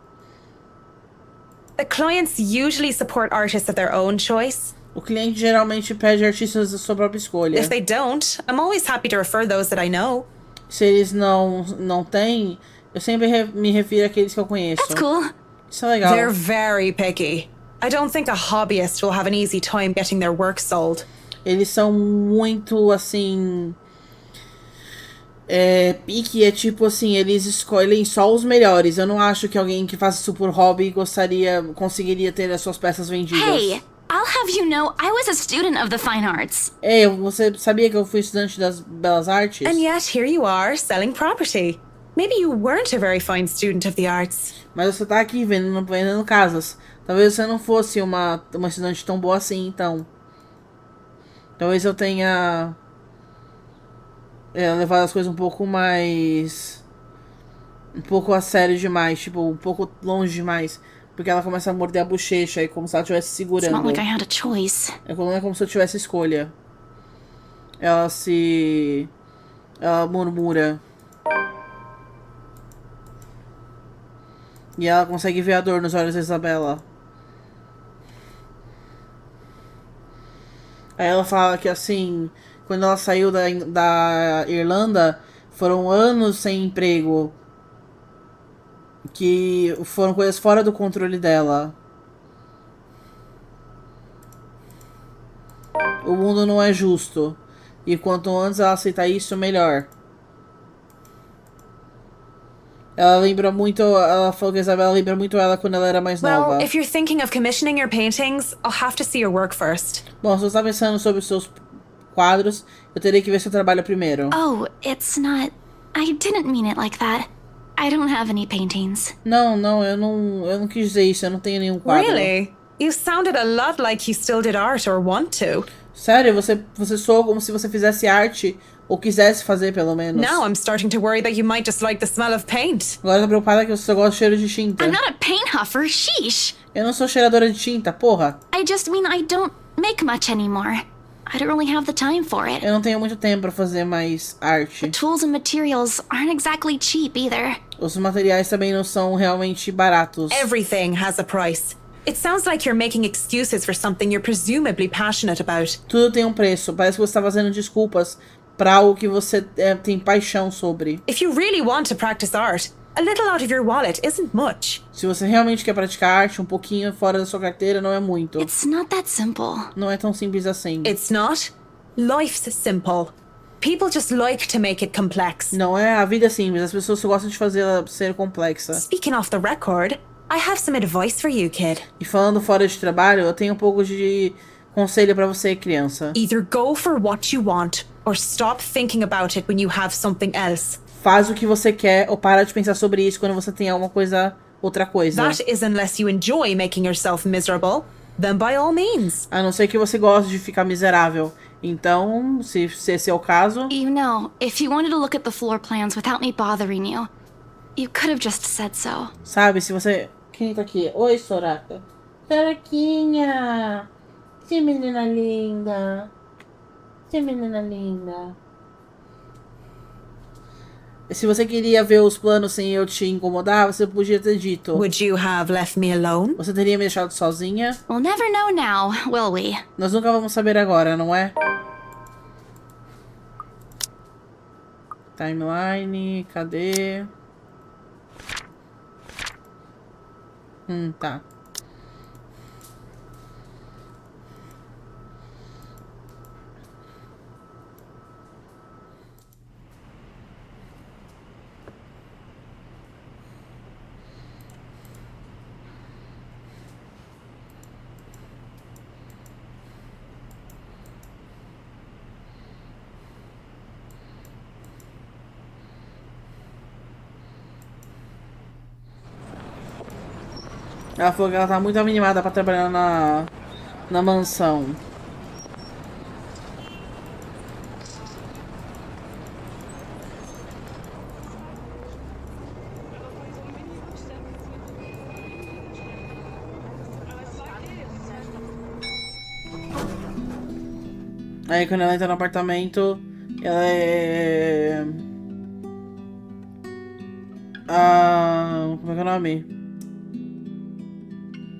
The clients usually support artists of their own choice. O cliente geralmente pede artistas da sua própria escolha. If they don't, I'm always happy to refer those that I know. Se eles não têm, eu sempre me refiro àqueles que eu conheço. That's cool. Isso é legal. They're very picky. I don't think a hobbyist will have an easy time getting their work sold. Eles são muito, assim... Pique é tipo assim, eles escolhem só os melhores. Eu não acho que alguém que faça isso por hobby conseguiria ter as suas peças vendidas. Hey, I'll have you know I was a student of the fine arts. Você sabia que eu fui estudante das belas artes? And yet here you are, selling property. Maybe you weren't a very fine student of the arts. Mas você tá aqui vendendo casas. Talvez você não fosse uma estudante tão boa assim, então. Talvez eu tenha levado as coisas um pouco mais... Um pouco a sério demais, tipo, um pouco longe demais. Porque ela começa a morder a bochecha, como se ela estivesse It's segurando. not like I had a choice. Não é como se eu tivesse escolha. Ela murmura. E ela consegue ver a dor nos olhos da Isabela. Aí ela fala que assim, quando ela saiu da Irlanda, foram anos sem emprego. Que foram coisas fora do controle dela. O mundo não é justo. E quanto antes ela aceitar isso, melhor. Ela falou que a Isabela lembra muito ela quando ela era mais nova. Well, if you're thinking of commissioning your paintings, I'll have to see your work first. Bom, se você tá pensando sobre os seus quadros, eu teria que ver seu trabalho primeiro. Oh, it's not... I didn't mean it like that. I don't have any paintings. Não, eu não quis dizer isso, eu não tenho nenhum quadro. Really? You sounded a lot like you still did art or want to. Sério, você soou como se você fizesse arte, ou quisesse fazer pelo menos. Now I'm starting to worry that you might just like the smell of paint. Agora eu tô preocupada que você só gosta de cheiro de tinta. I'm not a paint huffer, sheesh. Eu não sou cheiradora de tinta, porra. I just mean I don't make much anymore. I don't really have the time for it. Eu não tenho muito tempo pra fazer mais arte. Tools and materials aren't exactly cheap either. Os materiais também não são realmente baratos. Everything has a price. It sounds like you're making excuses for something you're presumably passionate about. Tudo tem um preço. Parece que você tá fazendo desculpas pra algo que você tem paixão sobre. If you really want to practice art, a little out of your wallet isn't much. Se você realmente quer praticar arte, um pouquinho fora da sua carteira não é muito. It's not that simple. Não é tão simples assim. It's not. Life's simple. People just like to make it complex. Não é, a vida é simples. As pessoas só gostam de fazer ela ser complexa. Speaking off the record, I have some advice for you, kid. E falando fora de trabalho, eu tenho um pouco de conselho pra você, criança. Either go for what you want, or stop thinking about it when you have something else. Faz o que você quer ou para de pensar sobre isso quando você tem outra coisa. That is unless you enjoy making yourself miserable, then by all means. A não ser que você goste de ficar miserável. Então, se esse é o caso... You know, if you wanted to look at the floor plans without me bothering you, you could have just said so. Sabe, se você... Quem tá aqui? Oi, Soraka. Soraquinha! Que menina linda. Que menina linda. Se você queria ver os planos sem eu te incomodar, você podia ter dito. Would you have left me alone? Você teria me deixado sozinha? We'll never know now, will we? Nós nunca vamos saber agora, não é? Timeline, cadê? Tá. Ela falou que ela tá muito animada pra trabalhar na mansão. Aí quando ela entra no apartamento, ela é... como é que é o nome?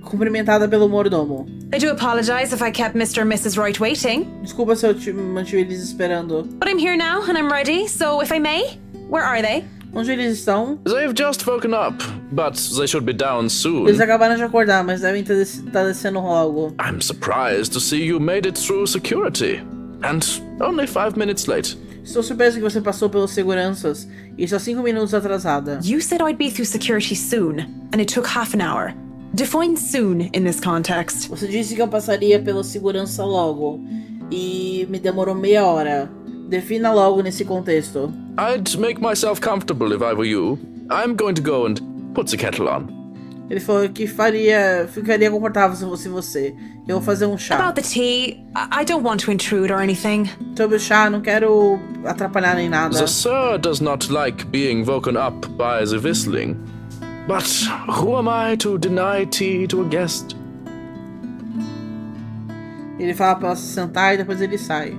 Cumprimentada pelo mordomo. I do apologize if I kept Mr. and Mrs. Wright waiting. Desculpa se eu mantive eles esperando. But I'm here now and I'm ready, so if I may, where are they? Onde eles estão? They've just woken up, but they should be down soon. Eles acabaram de acordar, mas devem estar descendo logo. I'm surprised to see you made it through security. And only 5 minutes late. Estou surpresa que você passou pelos seguranças e está 5 minutos atrasada. You said I'd be through security soon, and it took half an hour. Define soon in this context. Você disse que eu passaria pela segurança logo e me demorou meia hora. Defina logo nesse contexto. I'd make myself comfortable if I were you. I'm going to go and put the kettle on. Ele falou que ficaria confortável se fosse você. Eu vou fazer um chá. About the tea, I don't want to intrude or anything. Sobre o chá, não quero atrapalhar nem nada. The sir does not like being woken up by the whistling. But who am I to deny tea to a guest? Ele fala pra ela se sentar e depois ele sai.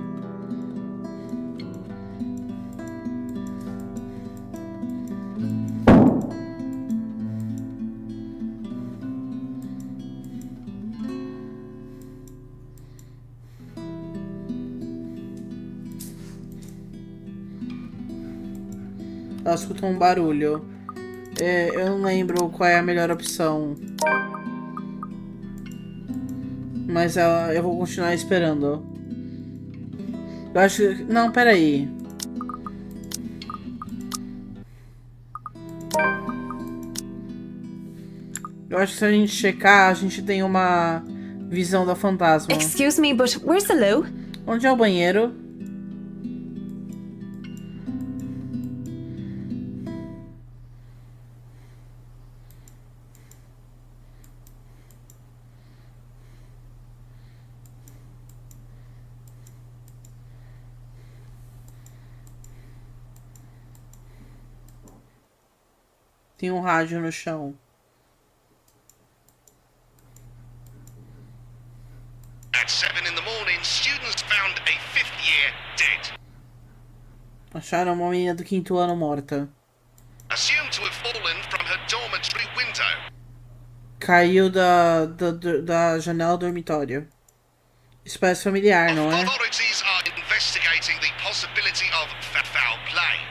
Ela escutou um barulho. Eu não lembro qual é a melhor opção. Mas eu vou continuar esperando. Eu acho que... Não, peraí. Eu acho que se a gente checar, a gente tem uma visão da fantasma. Excuse me, but where's the loo? Onde é o banheiro? Tem um rádio no chão. At 7 in the morning, students found a 5th year dead. Acharam uma menina do 5º ano morta. Assumed to have fallen from her dormitory window. Caiu da janela do dormitório. Isso parece familiar, não é? Authorities are investigating the possibility of foul play.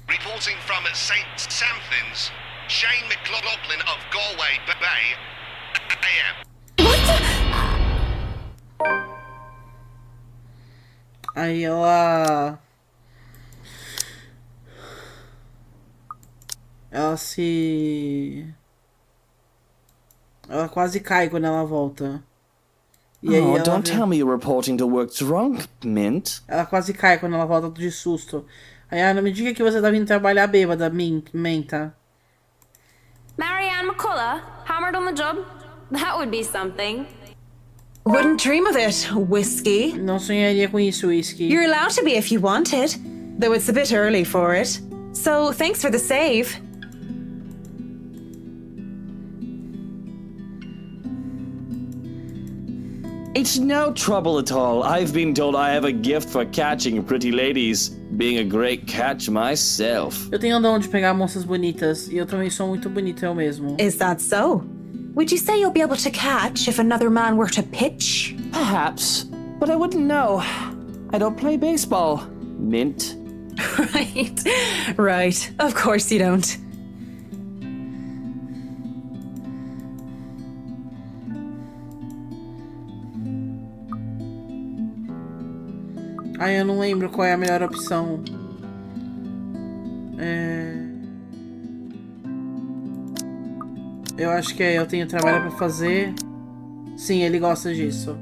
Reporting from St. Samthins, Shane McLaughlin of Galway Bay, AM. Aí ela quase cai quando ela volta. E aí ela Don't tell me you're reporting to work drunk, Mint. Ela quase cai quando ela volta de susto. Aí ela não me diga que você tá vindo trabalhar bêbada, menta. Marianne McCullough, hammered on the job? That would be something. Wouldn't dream of it, whiskey. Não sonharia com isso, Whisky. You're allowed to be if you wanted, though it's a bit early for it. So thanks for the save. It's no trouble at all. I've been told I have a gift for catching pretty ladies, being a great catch myself. Eu tenho o dom de pegar moças bonitas, e eu também sou muito bonito eu mesmo. Is that so? Would you say you'll be able to catch if another man were to pitch? Perhaps, but I wouldn't know. I don't play baseball, Mint. Right. Of course you don't. Eu não lembro qual é a melhor opção. Eu acho que eu tenho trabalho pra fazer. Sim, ele gosta disso.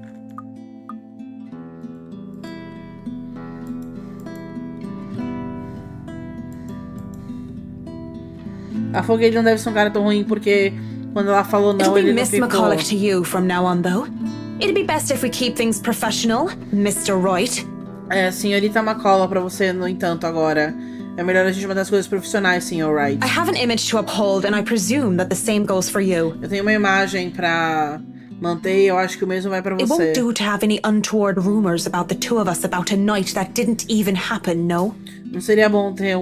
A falou que ele não deve ser um cara tão ruim porque quando ela falou não, ele não Miss ficou. McCullough to you from now on, though. It'd be best if we keep things professional, Mr. Wright. Senhorita McCullough pra você, no entanto, agora. É melhor a gente manter as coisas profissionais, Sr. Wright. I have an image to uphold, and I presume that the same goes for you. Eu tenho uma imagem pra manter e eu acho que o mesmo vai pra It você. won't do to have any untoward rumors about the two of us about a night that didn't even happen, no? Não seria bom ter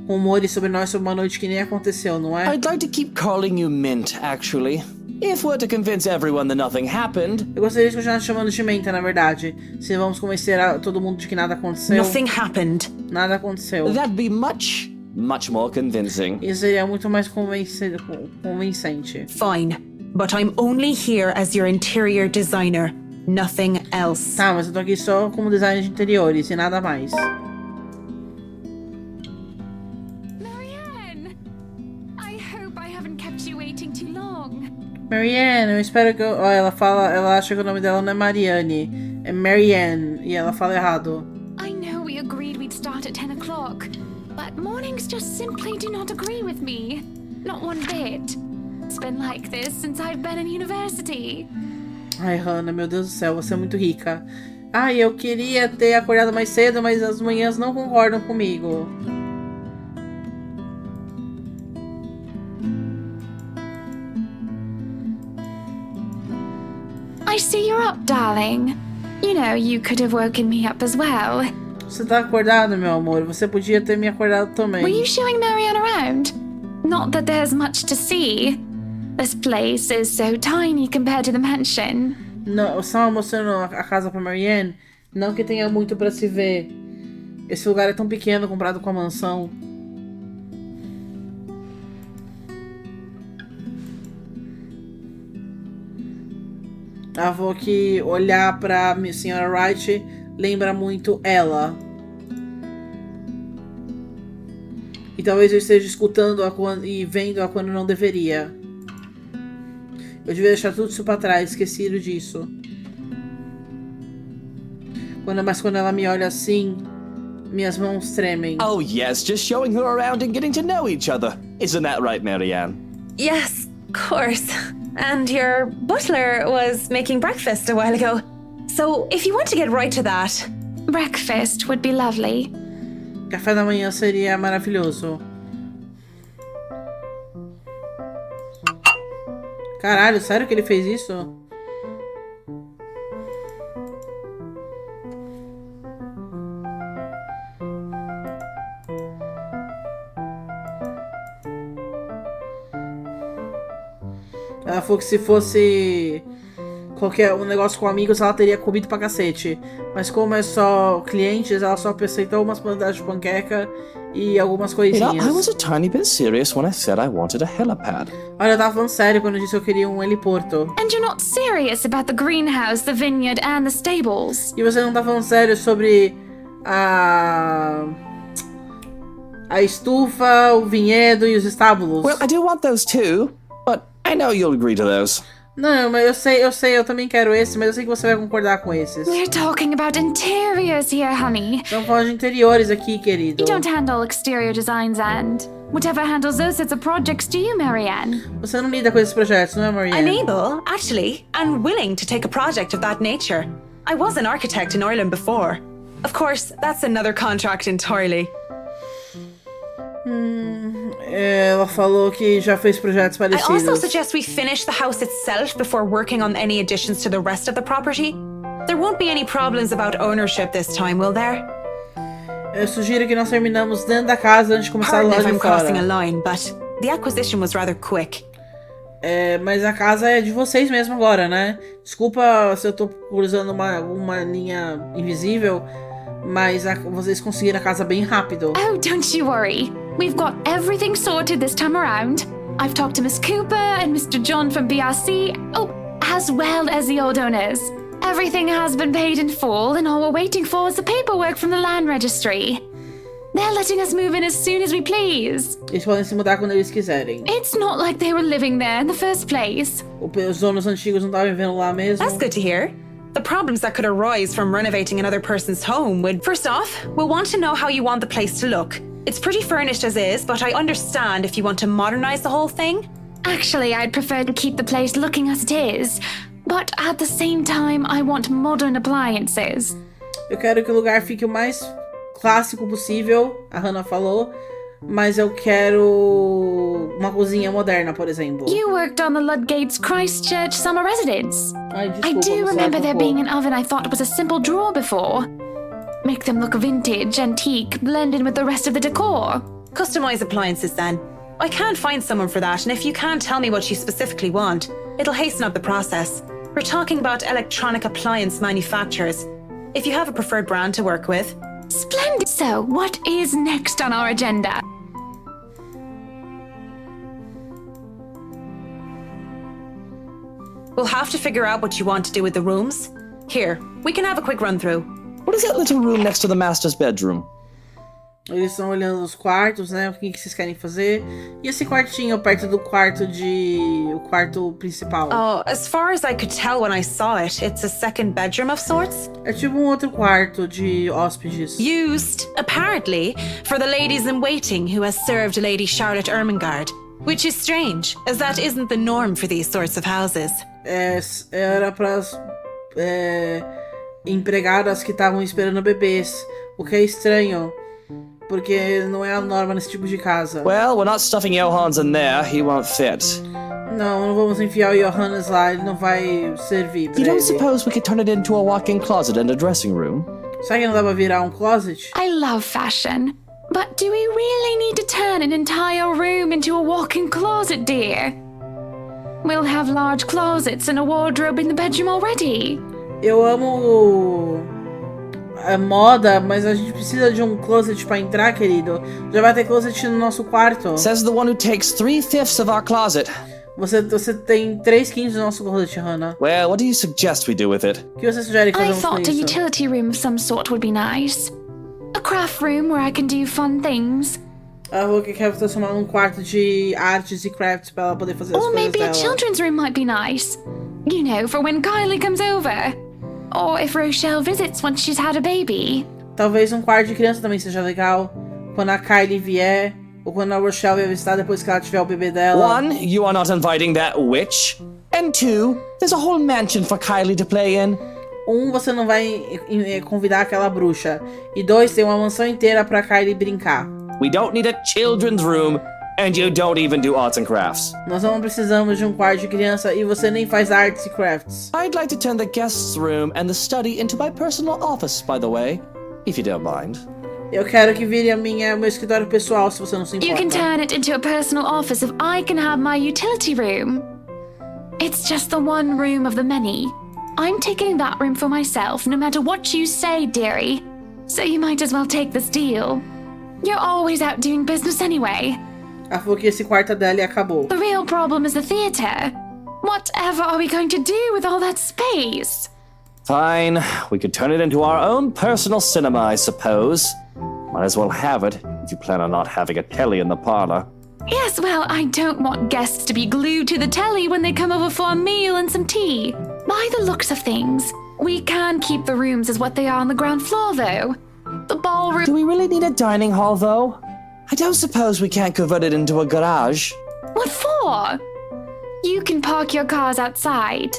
rumores sobre nós sobre uma noite que nem aconteceu, não é? I'd like to keep calling you Mint, actually. If we're to convince everyone that nothing happened. Eu gostaria de continuar te chamando de menta, na verdade. Se vamos convencer todo mundo de que nada aconteceu. Nothing happened. Nada aconteceu. That'd be much more convincing. Isso seria muito mais convincente. Fine. But I'm only here as your interior designer. Nothing else. Tá, mas eu tô aqui só como designer de interiores e nada mais. hope I haven't kept you waiting too long. Marianne, eu espero que eu... Ó, ela acha que o nome dela não é Marianne, é Marianne, e ela fala errado. I know we agreed we'd start at 10 o'clock, but mornings just simply do not agree with me. Not one bit. It's been like this since I've been in university. Ai, Hannah, meu Deus do céu, você é muito rica. Ai, eu queria ter acordado mais cedo, mas as manhãs não concordam comigo. I see you're up, darling. You know, you could have woken me up as well. Você tá acordado, meu amor? Você podia ter me acordado também. Were you showing Marianne around? Not that there's much to see. This place is so tiny compared to the mansion. Não, eu estava mostrando a casa pra Marianne. Não que tenha muito pra se ver. Esse lugar é tão pequeno comparado com a mansão. Eu vou que olhar pra senhora Wright lembra muito ela. E talvez eu esteja escutando-a e vendo-a quando não deveria. Eu devia deixar tudo isso pra trás, esquecido disso. Mas quando ela me olha assim, minhas mãos tremem. Oh yes, just showing her around and getting to know each other. Isn't that right, Marianne? Yes, of course. And your butler was making breakfast a while ago. So if you want to get right to that... Breakfast would be lovely. Café da manhã seria maravilhoso. Caralho, sério que ele fez isso? Ela falou que se fosse qualquer um negócio com amigos, ela teria comido pra cacete. Mas como é só clientes, ela só aceitou umas pedaços de panqueca e algumas coisinhas. I was a tiny bit serious when I said I wanted a helipad. Olha, eu tava falando sério quando eu disse que eu queria um heliporto. And you're not serious about the greenhouse, the vineyard and the stables. E você não tá falando sério sobre a estufa, o vinhedo e os estábulos. Well, I do want those too, but I know you'll agree to those. Não, mas eu sei, eu também quero esse, mas eu sei que você vai concordar com esses. We're talking about interiors here, honey. Estamos falando de interiores aqui, querido. You don't handle exterior designs and whatever handles those sorts of projects, do you, Marianne? Você não lida com esses projetos, não é, Marianne? I'm able, actually, and willing to take a project of that nature. I was an architect in Ireland before. Of course, that's another contract entirely. Ela falou que já fez projetos I parecidos. also suggest we finish the house itself before working on any additions to the rest of the property. There won't be any problems about ownership this time, will there? Eu sugiro que nós terminamos dentro da casa antes de começar Pardon lá if de I'm crossing a fora. line, but the acquisition was rather quick. Mas a casa é de vocês mesmo agora, né? Desculpa se eu tô cruzando uma linha invisível, mas vocês conseguiram a casa bem rápido. Oh, don't you worry. We've got everything sorted this time around. I've talked to Miss Cooper and Mr. John from BRC, as well as the old owners. Everything has been paid in full, and all we're waiting for is the paperwork from the land registry. They're letting us move in as soon as we please. Eles podem se mudar quando eles quiserem. It's not like they were living there in the first place. Os donos antigos não estavam vivendo lá mesmo. That's good to hear. The problems that could arise from renovating another person's home would... First off, we'll want to know how you want the place to look. It's pretty furnished as is, but I understand if you want to modernize the whole thing. Actually, I'd prefer to keep the place looking as it is. But at the same time, I want modern appliances. Eu quero que o lugar fique o mais clássico possível, a Hannah falou. Mas eu quero uma cozinha moderna, por exemplo. You worked on the Ludgate's Christchurch summer residence. Ai, desculpa, I do você remember there errou. being an oven I thought was a simple drawer before. Make them look vintage, antique, blended with the rest of the decor. Customize appliances then. I can't find someone for that, and if you can't tell me what you specifically want, it'll hasten up the process. We're talking about electronic appliance manufacturers. If you have a preferred brand to work with. Splendid. So, what is next on our agenda? We'll have to figure out what you want to do with the rooms. Here, we can have a quick run through. What is that little room next to the master's bedroom? Eles estão olhando os quartos, né? O que vocês querem fazer. E esse quartinho perto do quarto o quarto principal? Oh, as far as I could tell when I saw it, it's a second bedroom of sorts. É tipo um outro quarto de hóspedes. Used, apparently, for the ladies in waiting who has served Lady Charlotte Ermengarde. Which is strange, as that isn't the norm for these sorts of houses. Era pras empregadas que estavam esperando bebês. O que é estranho. Porque não é a norma nesse tipo de casa. Well, we're not stuffing Johans in there. He won't fit. Não vamos enfiar o Johannes lá. Ele não vai servir pra You don't ele. suppose we could turn it into a walk-in closet and a dressing room? Será que não dá pra virar um closet? I love fashion. But do we really need to turn an entire room into a walk-in closet, dear? We'll have large closets and a wardrobe in the bedroom already. Eu amo a moda, mas a gente precisa de um closet pra entrar, querido. Já vai ter closet no nosso quarto. Says the one who takes 3/5 of our closet. Você tem 3/5 do nosso closet, Hannah. Well, what do you suggest we do with it? O que você sugere que I fazemos com thought a isso? utility room of some sort would be nice. A craft room where I can do fun things. Ela falou que quer transformar num quarto de artes e crafts pra ela poder fazer as Or coisas maybe dela. a children's room might be nice. You know, for when Kylie comes over. Or if Rochelle visits once she's had a baby. Talvez um quarto de criança também seja legal. Quando a Kylie vier, ou quando a Rochelle vier visitar depois que ela tiver o bebê dela. 1, you are not inviting that witch. And 2, there's a whole mansion for Kylie to play in. Você não vai convidar aquela bruxa. E 2, tem uma mansão inteira pra Kylie brincar. We don't need a children's room, and you don't even do arts and crafts. Nós não precisamos de um quarto de criança e você nem faz artes e crafts. I'd like to turn the guest's room and the study into my personal office, by the way, if you don't mind. Eu quero que vire meu escritório pessoal, se você não se importa. You can turn it into a personal office if I can have my utility room. It's just the one room of the many. I'm taking that room for myself, no matter what you say, dearie. So you might as well take this deal. You're always out doing business anyway. Ela falou que esse quarto dela acabou. The real problem is the theatre. Whatever are we going to do with all that space? Fine, we could turn it into our own personal cinema, I suppose. Might as well have it, if you plan on not having a telly in the parlor. Yes, well, I don't want guests to be glued to the telly when they come over for a meal and some tea. By the looks of things, we can keep the rooms as what they are on the ground floor, though. The ballroom... Do we really need a dining hall, though? I don't suppose we can't convert it into a garage. What for? You can park your cars outside.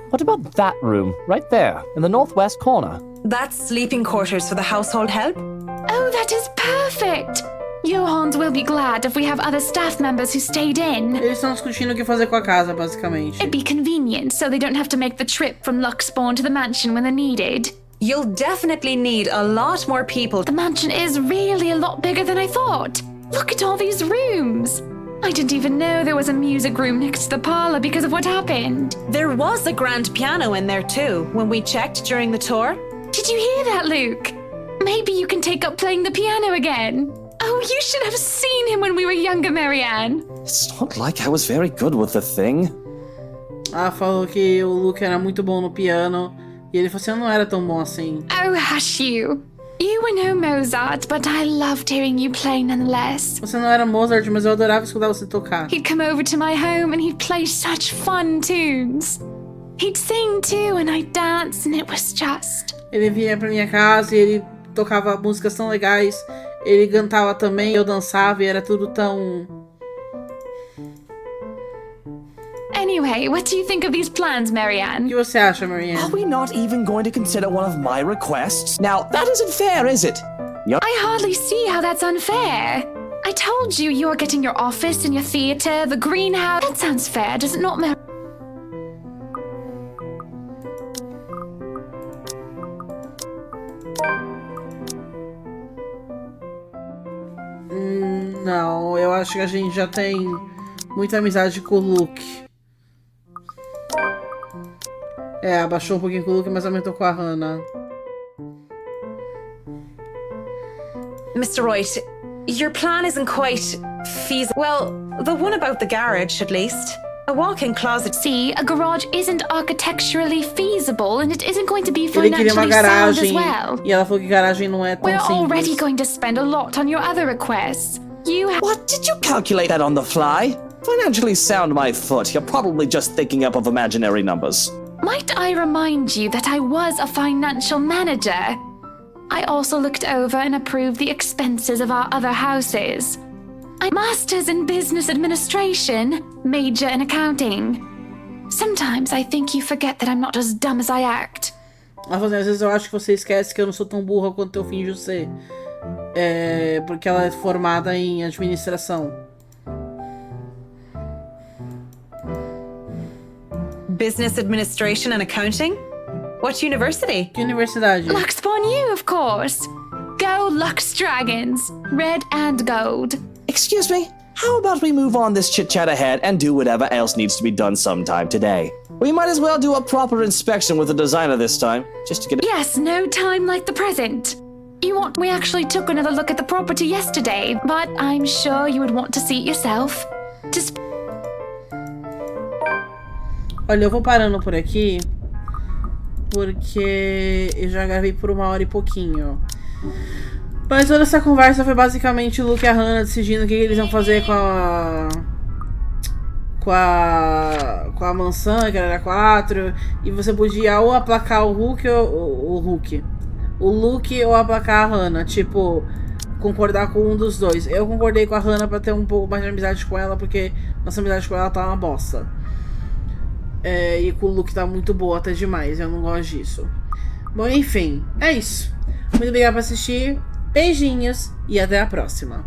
What about that room, right there, in the northwest corner? That's sleeping quarters for the household help? Oh, that is perfect! Johans will be glad if we have other staff members who stayed in. Eles estão discutindo o que fazer com a casa, basicamente. It'd be convenient, so they don't have to make the trip from Luxbourne to the mansion when they're needed. You'll definitely need a lot more people. The mansion is really a lot bigger than I thought. Look at all these rooms. I didn't even know there was a music room next to the parlor because of what happened. There was a grand piano in there too, when we checked during the tour. Did you hear that, Luke? Maybe you can take up playing the piano again. Oh, you should have seen him when we were younger, Marianne. It's not like I was very good with the thing. Ela falou que o Luke era muito bom no piano. E ele falou assim, eu não era tão bom assim. Oh, hush you. You were no Mozart, but I loved hearing you play nonetheless. Você não era Mozart, mas eu adorava escutar você tocar. He'd come over to my home and he'd play such fun tunes. He'd sing too and I'd dance and it was just... Ele vinha pra minha casa e ele tocava músicas tão legais. Ele cantava também, eu dançava e era tudo tão... Anyway, what do you think of these plans, O Marianne? que você acha, Are Marianne? we not even going to consider one of my requests? Now, that isn't fair, is it? I hardly see how that's unfair. I told you you're getting your office and your theatre, the greenhouse. That sounds fair, does it not, Marianne? Não, eu acho que a gente já tem muita amizade com o Luke. Abaixou um pouquinho com o Luke, mas aumentou com a Hannah. Mr. Royd, your plan isn't quite feasible. Well, the one about the garage, at least. A walk-in closet. See, a garage isn't architecturally feasible and it isn't going to be Ele queria uma financially sound as garagem. well. E ela falou que garagem não é tão We're already simples. going to spend a lot on your other requests. What? Did you calculate that on the fly? Financially sound my foot. You're probably just thinking up of imaginary numbers. Might I remind you that I was a financial manager? I also looked over and approved the expenses of our other houses. I'm Masters in Business Administration, major in accounting. Sometimes I think you forget that I'm not as dumb as I act. Ela falou assim, às vezes eu acho que você esquece que eu não sou tão burra quanto eu finjo ser. Porque ela é formada em administração. Business administration and accounting? What university? Que universidade? Lux upon you, of course. Go Lux Dragons, red and gold. Excuse me? How about we move on this chit-chat ahead and do whatever else needs to be done sometime today? We might as well do a proper inspection with the designer this time, just to get it. Yes, no time like the present. We actually took another look at the property yesterday, but I'm sure you would want to see it yourself. Olha, eu vou parando por aqui, porque eu já gravei por 1 hora e pouquinho. Mas toda essa conversa foi basicamente o Luke e a Hannah decidindo o que eles iam fazer com a mansão, que era 4. E você podia ou aplacar o Luke ou aplacar a Hannah. Tipo, concordar com um dos dois. Eu concordei com a Hannah pra ter um pouco mais de amizade com ela, porque nossa amizade com ela tá uma bosta. E com o Luke tá muito boa, até demais. Eu não gosto disso. Bom, enfim, é isso. Muito obrigada por assistir. Beijinhos e até a próxima.